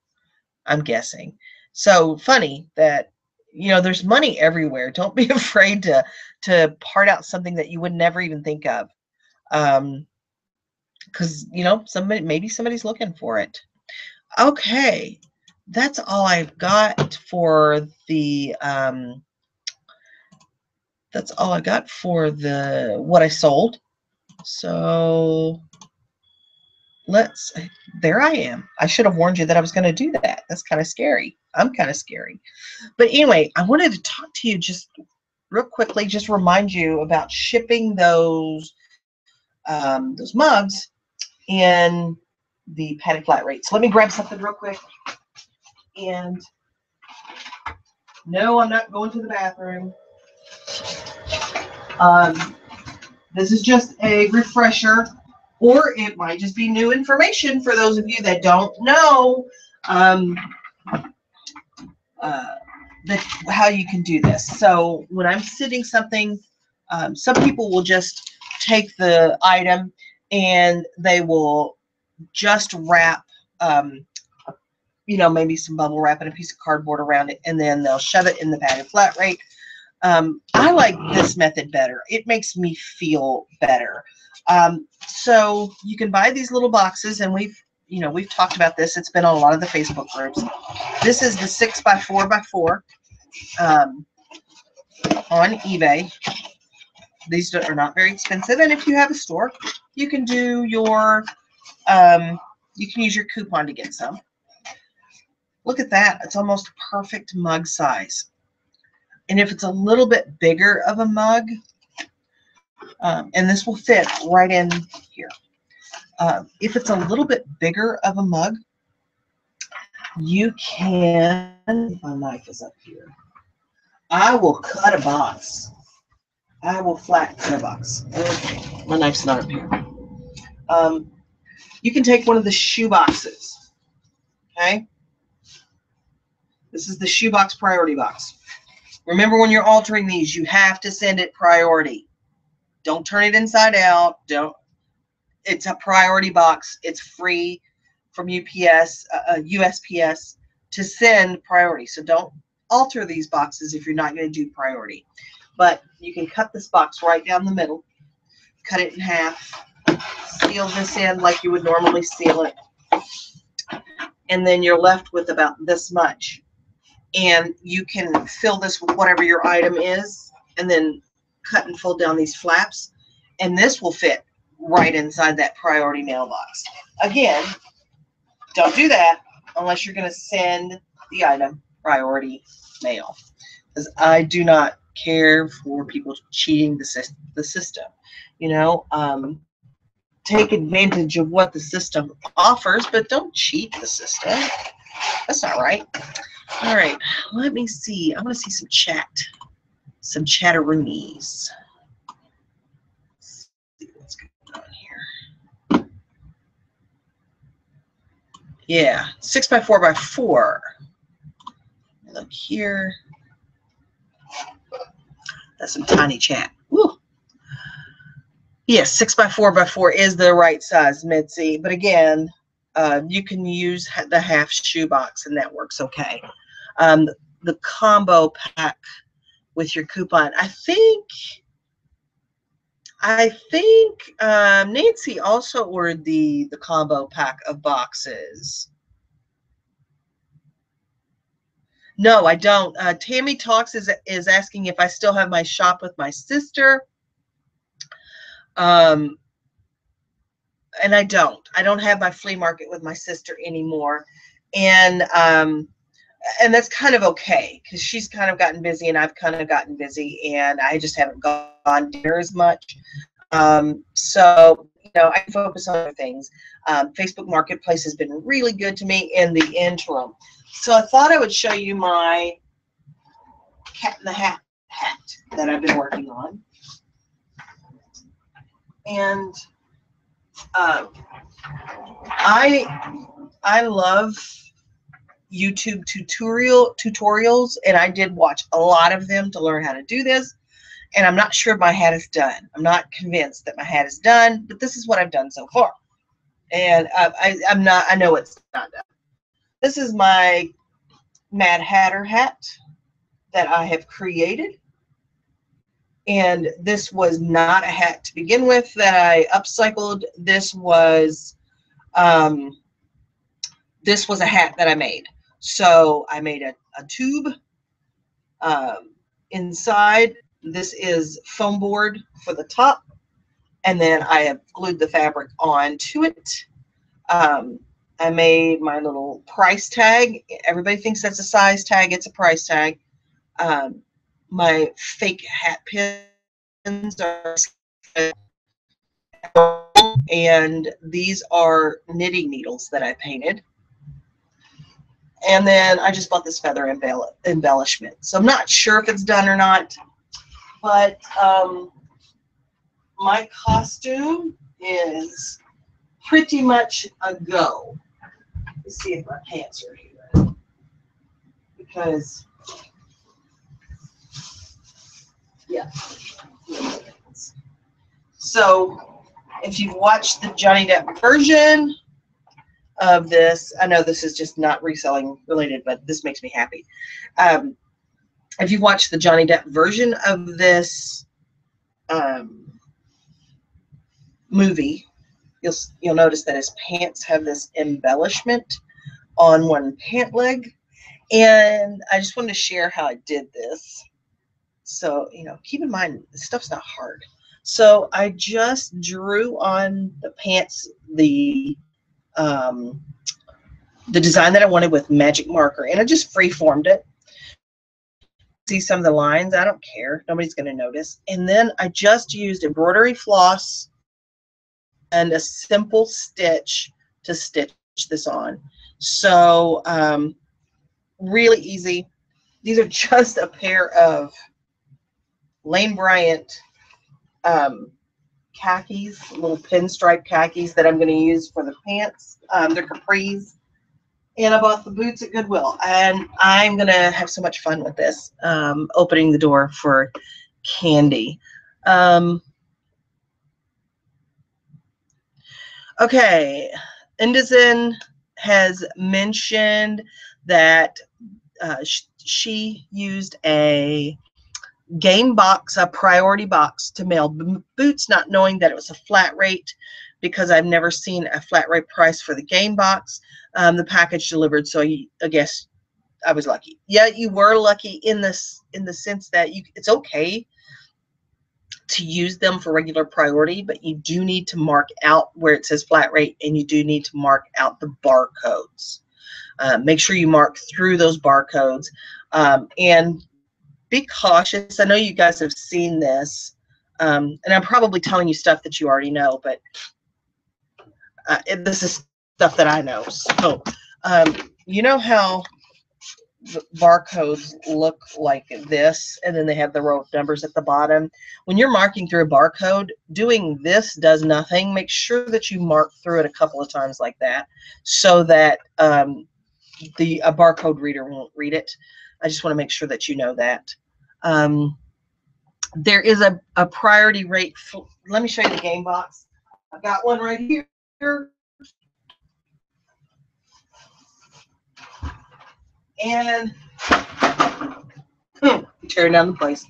I'm guessing. So funny that, you know, there's money everywhere. Don't be afraid to part out something that you would never even think of. Because, you know, maybe somebody's looking for it. Okay, that's all I've got for the what I sold. So there I am. I should have warned you that I was going to do that. That's kind of scary. I'm kind of scary. But anyway, I wanted to talk to you just real quickly, just remind you about shipping those mugs in the padded flat rate. So let me grab something real quick. And no, I'm not going to the bathroom. This is just a refresher, or it might just be new information for those of you that don't know how you can do this. So when I'm sitting something, some people will just take the item and they will just wrap, you know, maybe some bubble wrap and a piece of cardboard around it, and then they'll shove it in the padded flat rate. I like this method better. It makes me feel better. So you can buy these little boxes, and we've talked about this. It's been on a lot of the Facebook groups. This is the 6x4x4 on eBay. These are not very expensive, and if you have a store, you can do your you can use your coupon to get some. Look at that. It's almost perfect mug size. And if it's a little bit bigger of a mug, and this will fit right in here. If it's a little bit bigger of a mug, you can, my knife is up here, I will cut a box. I will flat cut a box. Okay, my knife's not up here. You can take one of the shoe boxes. Okay? This is the shoebox priority box. Remember, when you're altering these, you have to send it priority. Don't turn it inside out. It's a priority box. It's free from UPS, USPS to send priority. So don't alter these boxes if you're not going to do priority. But you can cut this box right down the middle, cut it in half, seal this in like you would normally seal it, and then you're left with about this much. And you can fill this with whatever your item is, and then cut and fold down these flaps, and this will fit right inside that priority mailbox. Again, don't do that unless you're going to send the item priority mail, because I do not care for people cheating the system. You know, take advantage of what the system offers, but don't cheat the system. That's not right. All right, let me see. I want to see some chat, some chatteroonies. Let's see what's going on here. Yeah, 6x4x4. Look here. That's some tiny chat. Woo. Yes, 6x4x4 is the right size, Mitzi. But again, you can use the half shoebox, and that works okay. the combo pack with your coupon. I think Nancy also ordered the combo pack of boxes. No, I don't. Tammy Talks is asking if I still have my shop with my sister. And I don't. I don't have my flea market with my sister anymore. And that's kind of okay, because she's kind of gotten busy and I've kind of gotten busy, and I just haven't gone near as much. So, you know, I focus on other things. Facebook Marketplace has been really good to me in the interim. So I thought I would show you my Cat in the Hat that I've been working on. And I love YouTube tutorials, and I did watch a lot of them to learn how to do this. And I'm not sure my hat is done. I'm not convinced that my hat is done, but this is what I've done so far. And I know it's not done. This is my Mad Hatter hat that I have created. And this was not a hat to begin with that I upcycled. This was a hat that I made. So I made a tube inside. This is foam board for the top, and then I have glued the fabric onto it. I made my little price tag. Everybody thinks that's a size tag. It's a price tag. My fake hat pins are, and these are knitting needles that I painted. And then I just bought this feather embellishment. So I'm not sure if it's done or not, but my costume is pretty much a go. Let's see if my pants are here, because yeah. So if you've watched the Johnny Depp version of this, I know this is just not reselling related, but this makes me happy. If you've watched the Johnny Depp version of this movie, you'll notice that his pants have this embellishment on one pant leg. And I just wanted to share how I did this. So, you know, keep in mind, this stuff's not hard. So I just drew on the pants the design that I wanted with magic marker, and I just free-formed it. See some of the lines? I don't care. Nobody's going to notice. And then I just used embroidery floss and a simple stitch to stitch this on. So really easy. These are just a pair of Lane Bryant khakis, little pinstripe khakis that I'm going to use for the pants. They're capris. And I bought the boots at Goodwill. And I'm going to have so much fun with this, opening the door for Candy. Okay, Indizen has mentioned that she used a game box, a priority box, to mail boots, not knowing that it was a flat rate, because I've never seen a flat rate price for the game box. The package delivered, so I guess I was lucky. Yeah, you were lucky in the sense that it's okay to use them for regular priority, but you do need to mark out where it says flat rate, and you do need to mark out the barcodes. Make sure you mark through those barcodes, and be cautious. I know you guys have seen this, and I'm probably telling you stuff that you already know, but this is stuff that I know. So you know how the barcodes look like this, and then they have the row of numbers at the bottom? When you're marking through a barcode, doing this does nothing. Make sure that you mark through it a couple of times like that, so that a barcode reader won't read it. I just want to make sure that you know that. There is a priority rate. Let me show you the game box. I've got one right here. And tearing down the place.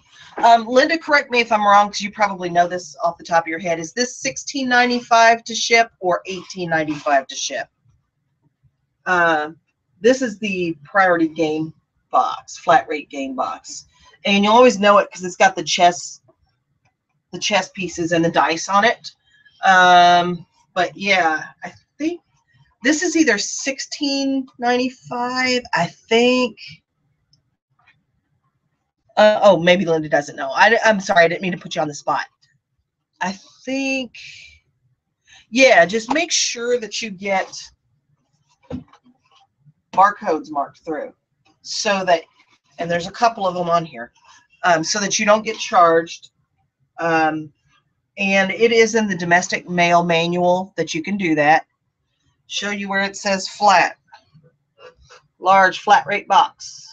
Linda, correct me if I'm wrong, because you probably know this off the top of your head. Is this $16.95 to ship or $18.95 to ship? This is the priority game box, flat rate game box, and you always know it because it's got the chess pieces and the dice on it. But yeah, I think this is either $16.95. I think. Oh, maybe Linda doesn't know. I'm sorry, I didn't mean to put you on the spot. I think, yeah, just make sure that you get barcodes marked through so that, and there's a couple of them on here, so that you don't get charged. And it is in the domestic mail manual that you can do that. Show you where it says flat, large flat rate box.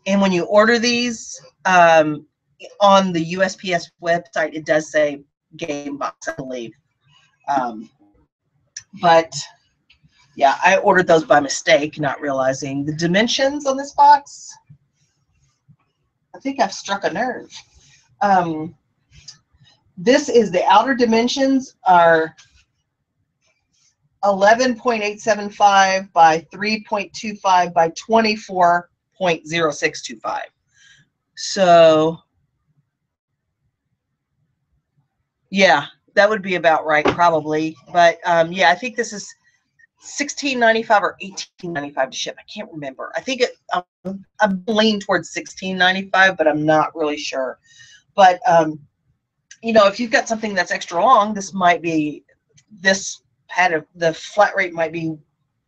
And when you order these on the USPS website, it does say game box, I believe. But yeah, I ordered those by mistake, not realizing the dimensions on this box. I think I've struck a nerve. This is the outer dimensions are 11.875 by 3.25 by 24.0625. So yeah, that would be about right, probably. But yeah, I think this is $16.95 or $18.95 to ship. I can't remember. I think I'm leaning towards $16.95, but I'm not really sure. But you know, if you've got something that's extra long, this might be, this pad of the flat rate might be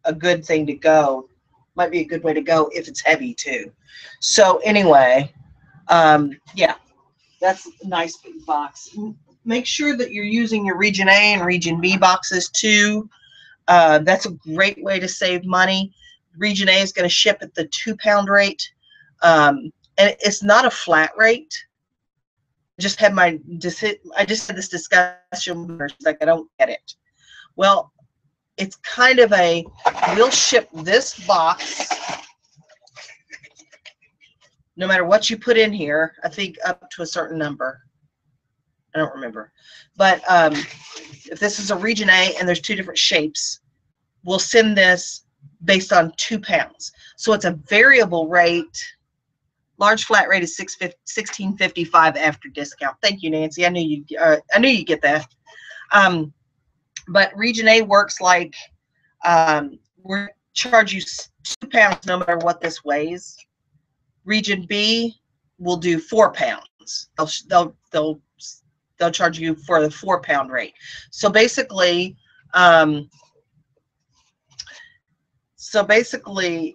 a good thing to go. Might be a good way to go if it's heavy too. So anyway, yeah, that's a nice big box. Make sure that you're using your Region A and Region B boxes too. That's a great way to save money. Region A is going to ship at the 2-pound rate. And it's not a flat rate. I just had this discussion, like I don't get it. Well, it's kind of a, we'll ship this box, no matter what you put in here, I think up to a certain number. I don't remember. But if this is a Region A and there's 2 different shapes, we'll send this based on 2 pounds. So it's a variable rate. Large flat rate is $16.55 after discount. Thank you, Nancy. I knew you'd get that. But Region A works like we'll charge you 2 pounds no matter what this weighs. Region B will do 4 pounds. They'll charge you for the 4-pound rate. So basically,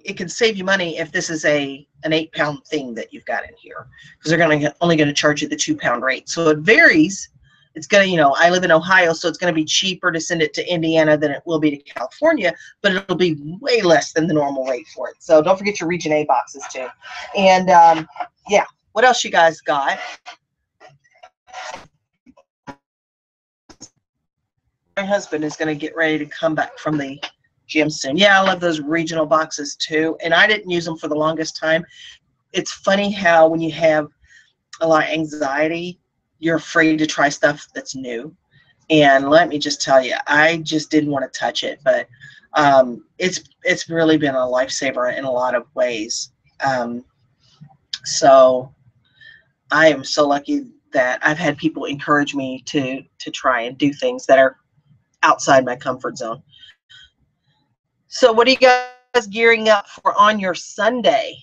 it can save you money if this is an 8-pound thing that you've got in here, because they're only going to charge you the 2-pound rate. So it varies. It's going to, you know, I live in Ohio, so it's going to be cheaper to send it to Indiana than it will be to California, but it'll be way less than the normal rate for it. So don't forget your Region A boxes too. And yeah, what else you guys got? My husband is going to get ready to come back from the gym soon. Yeah, I love those regional boxes too, and I didn't use them for the longest time. It's funny how when you have a lot of anxiety, you're afraid to try stuff that's new. And let me just tell you, I just didn't want to touch it, but it's really been a lifesaver in a lot of ways. So I am so lucky that I've had people encourage me to try and do things that are outside my comfort zone. So what are you guys gearing up for on your Sunday?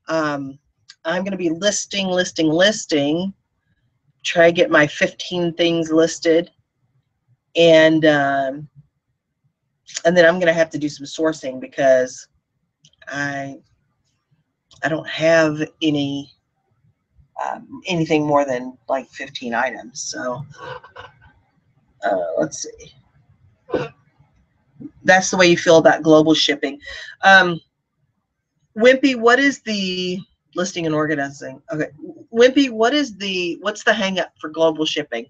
I'm going to be listing. Try to get my 15 things listed, and then I'm going to have to do some sourcing because I don't have anything more than like 15 items. So let's see. That's the way you feel about global shipping. Wimpy, what is the listing and organizing? Okay, Wimpy, what's the hang up for global shipping?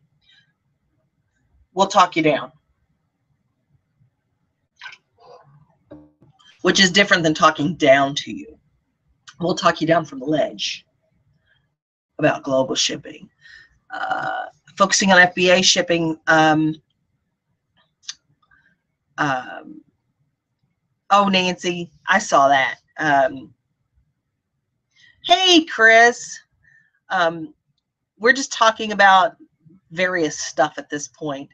We'll talk you down, which is different than talking down to you. will talk you down from the ledge about global shipping. Focusing on FBA shipping. Oh, Nancy, I saw that. Hey, Chris. We're just talking about various stuff at this point.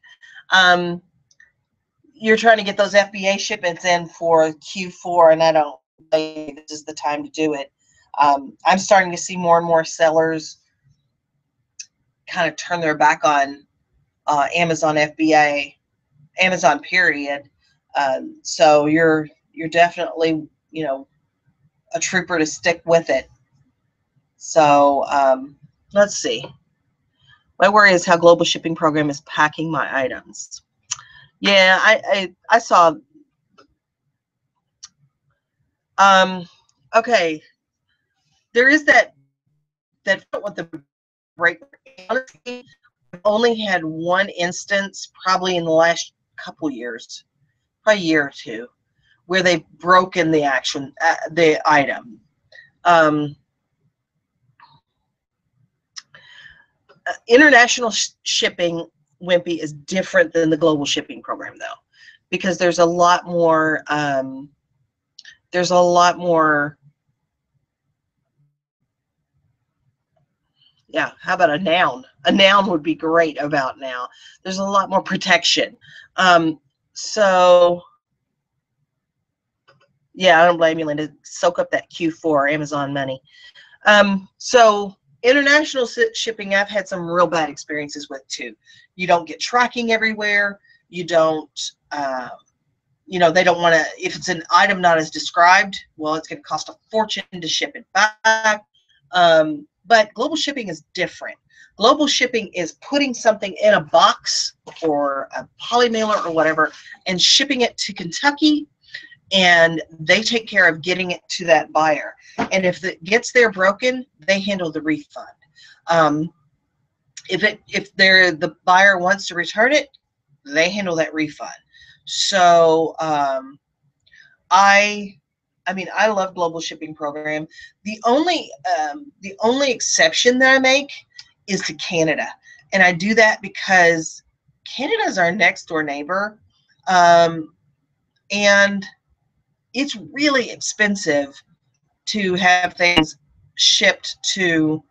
You're trying to get those FBA shipments in for Q4, and I don't think this is the time to do it. I'm starting to see more and more sellers kind of turn their back on Amazon FBA, Amazon period. So you're definitely, you know, a trooper to stick with it. So let's see. My worry is how global shipping program is packing my items. Yeah, I saw. Okay, there is that with the break. Honestly, I've only had one instance, probably in the last couple years, probably a year or two, where they've broken the the item. International shipping, Wimpy, is different than the global shipping program, though, because there's a lot more. Yeah, how about a noun? A noun would be great about now. There's a lot more protection. So, yeah, I don't blame you, Linda. Soak up that Q4 Amazon money. So international shipping, I've had some real bad experiences with too. You don't get tracking everywhere. You don't, you know, they don't want to, if it's an item not as described, well, it's going to cost a fortune to ship it back. But global shipping is different. Global shipping is putting something in a box or a poly mailer or whatever and shipping it to Kentucky, and they take care of getting it to that buyer. And if it gets there broken, they handle the refund. If the buyer wants to return it, they handle that refund. So I mean, I love global shipping program. The only exception that I make is to Canada, and I do that because Canada is our next door neighbor, and it's really expensive to have things shipped to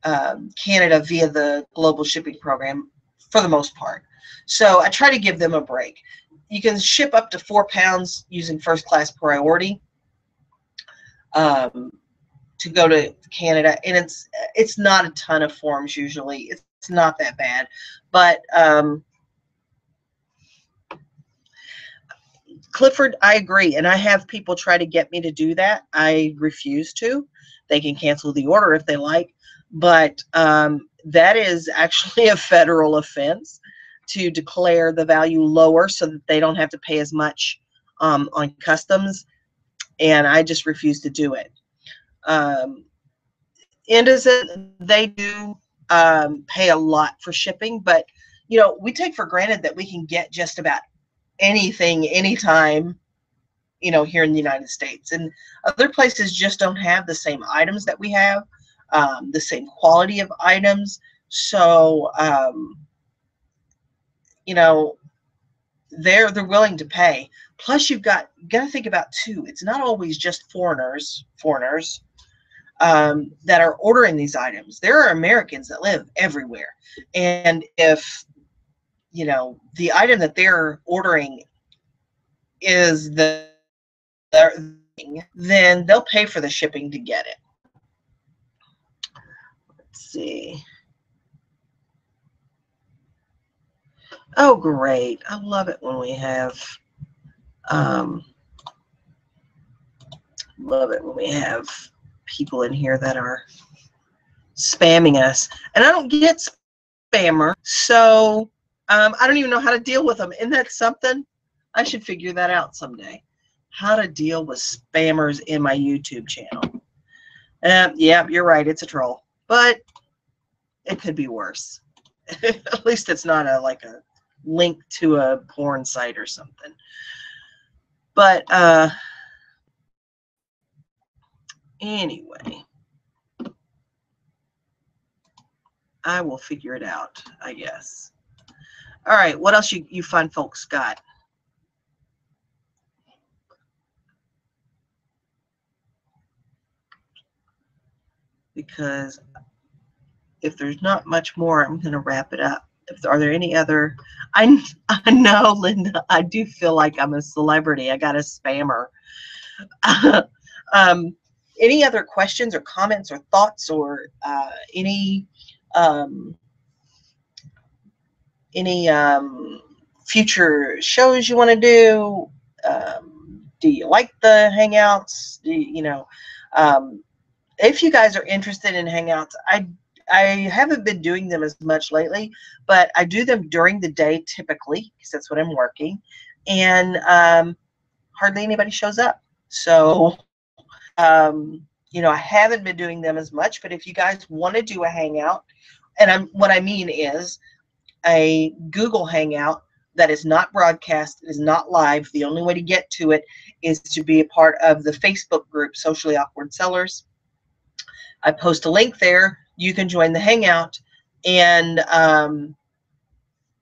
Canada via the global shipping program for the most part. So I try to give them a break. You can ship up to 4 pounds using first class priority to go to Canada, and it's not a ton of forms usually. It's not that bad, but Clifford, I agree, and I have people try to get me to do that. I refuse to. They can cancel the order if they like, but that is actually a federal offense to declare the value lower so that they don't have to pay as much on customs, and I just refuse to do it. Indocent, they do pay a lot for shipping, but you know, we take for granted that we can get just about anything anytime, you know, here in the United States, and other places just don't have the same items that we have, the same quality of items. So you know, they're willing to pay. Plus, you got to think about too, it's not always just foreigners that are ordering these items. There are Americans that live everywhere, and if, you know, the item that they're ordering is their thing, then they'll pay for the shipping to get it. Let's see. Oh, great. I love it when we have people in here that are spamming us. And I don't get spammer, so I don't even know how to deal with them. Isn't that something? I should figure that out someday. How to deal with spammers in my YouTube channel. Yeah, you're right. It's a troll, but it could be worse. At least it's not like a link to a porn site or something. But Anyway, I will figure it out, I guess. All right, what else you fun folks got? Because if there's not much more, I'm going to wrap it up. Are there any other? I know, Linda, I do feel like I'm a celebrity. I got a spammer. um, any other questions or comments or thoughts or um, any future shows you want to do? Do you like the Hangouts? If you guys are interested in Hangouts, I haven't been doing them as much lately, but I do them during the day typically because that's when I'm working, and hardly anybody shows up. So, I haven't been doing them as much. But if you guys want to do a Hangout, and what I mean is a Google Hangout that is not broadcast, is not live. The only way to get to it is to be a part of the Facebook group, Socially Awkward Sellers. I post a link there. You can join the Hangout, and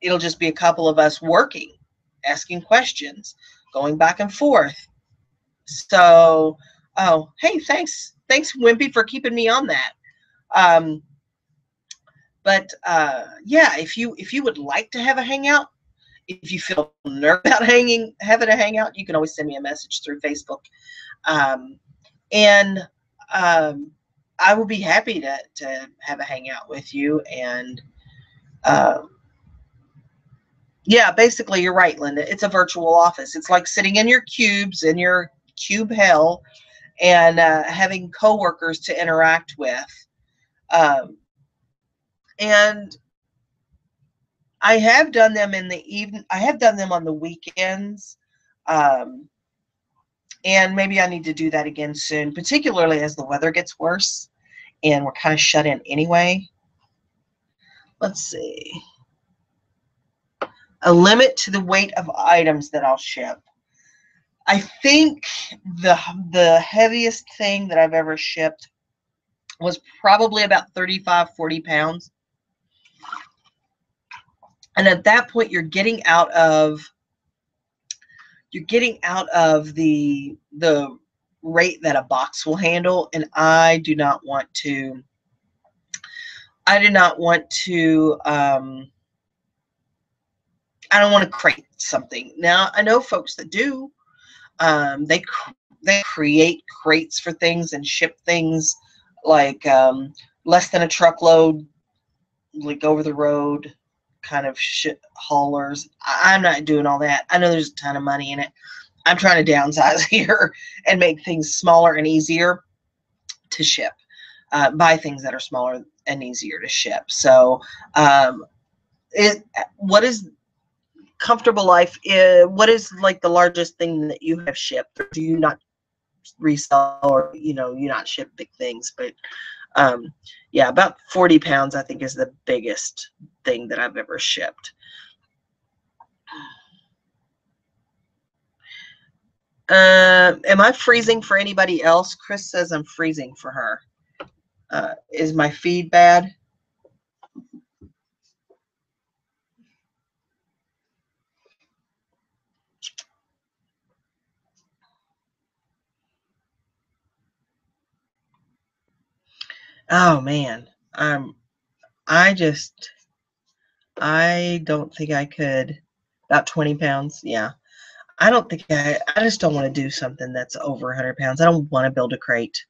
it'll just be a couple of us working, asking questions, going back and forth. So, oh, hey, thanks, Wimpy, for keeping me on that. But yeah, if you would like to have a Hangout, if you feel nervous about having a Hangout, you can always send me a message through Facebook, and I will be happy to have a Hangout with you. And yeah, basically, you're right, Linda. It's a virtual office. It's like sitting in your cubes, in your cube hell, and having coworkers to interact with. And I have done them in the evening. I have done them on the weekends. And maybe I need to do that again soon, particularly as the weather gets worse and we're kind of shut in anyway. Let's see. A limit to the weight of items that I'll ship. I think the heaviest thing that I've ever shipped was probably about 35, 40 pounds. And at that point, you're getting out of the rate that a box will handle, and I do not want to I don't want to crate something. Now, I know folks that do. They create crates for things and ship things like less than a truckload, like over the road kind of haulers. I'm not doing all that. I know there's a ton of money in it. I'm trying to downsize here and make things smaller and easier to ship. Buy things that are smaller and easier to ship. So, what is comfortable life? What is like the largest thing that you have shipped? Or do you not resell, or you not ship big things? But yeah, about 40 pounds I think is the biggest thing that I've ever shipped. Am I freezing for anybody else? Chris says I'm freezing for her. Is my feed bad? Oh man, I don't think I could. About 20 pounds, yeah. I don't think I just don't want to do something that's over 100 pounds. I don't want to build a crate.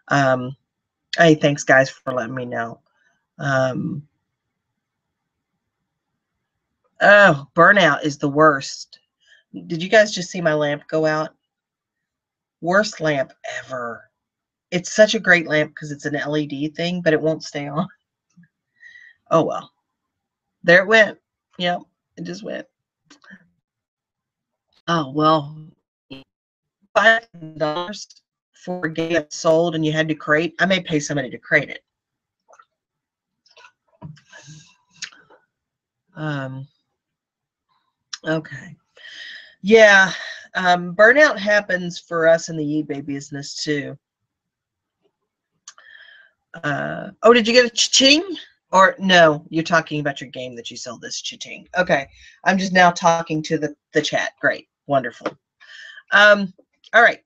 Hey, thanks guys for letting me know. Oh, burnout is the worst. Did you guys just see my lamp go out? Worst lamp ever. It's such a great lamp because it's an LED thing, but it won't stay on. Oh well. There it went. Yep, it just went. Oh well. $5 for a game that's sold and you had to crate. I may pay somebody to crate it. Okay. Yeah. Burnout happens for us in the eBay business too. Oh, did you get a cha-ching? Or no, you're talking about your game that you sell this cha-ching. Okay, I'm just now talking to the chat. Great, wonderful. All right,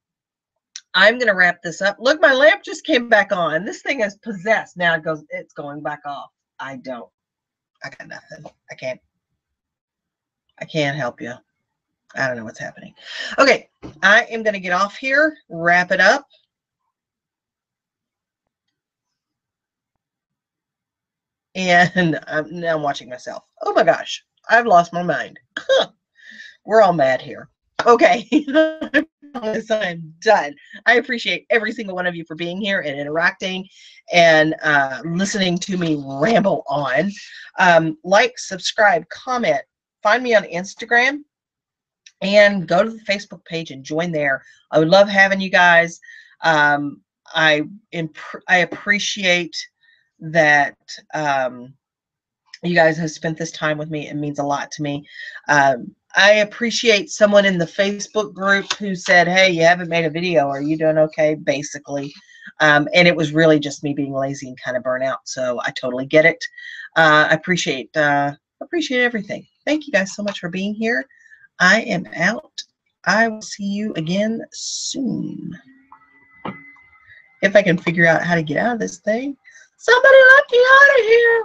I'm gonna wrap this up. Look, my lamp just came back on. This thing is possessed. Now it's going back off. I got nothing. I can't help you. I don't know what's happening. Okay, I am gonna get off here, wrap it up. And now I'm watching myself. Oh my gosh, I've lost my mind. We're all mad here. Okay, I'm done. I appreciate every single one of you for being here and interacting and listening to me ramble on. Like, subscribe, comment, find me on Instagram, and go to the Facebook page and join there. I would love having you guys. I appreciate that you guys have spent this time with me. It means a lot to me. I appreciate someone in the Facebook group who said, hey, you haven't made a video. Are you doing okay? Basically. And it was really just me being lazy and kind of burnt out. So I totally get it. I appreciate everything. Thank you guys so much for being here. I am out. I will see you again soon. If I can figure out how to get out of this thing. Somebody let me out of here.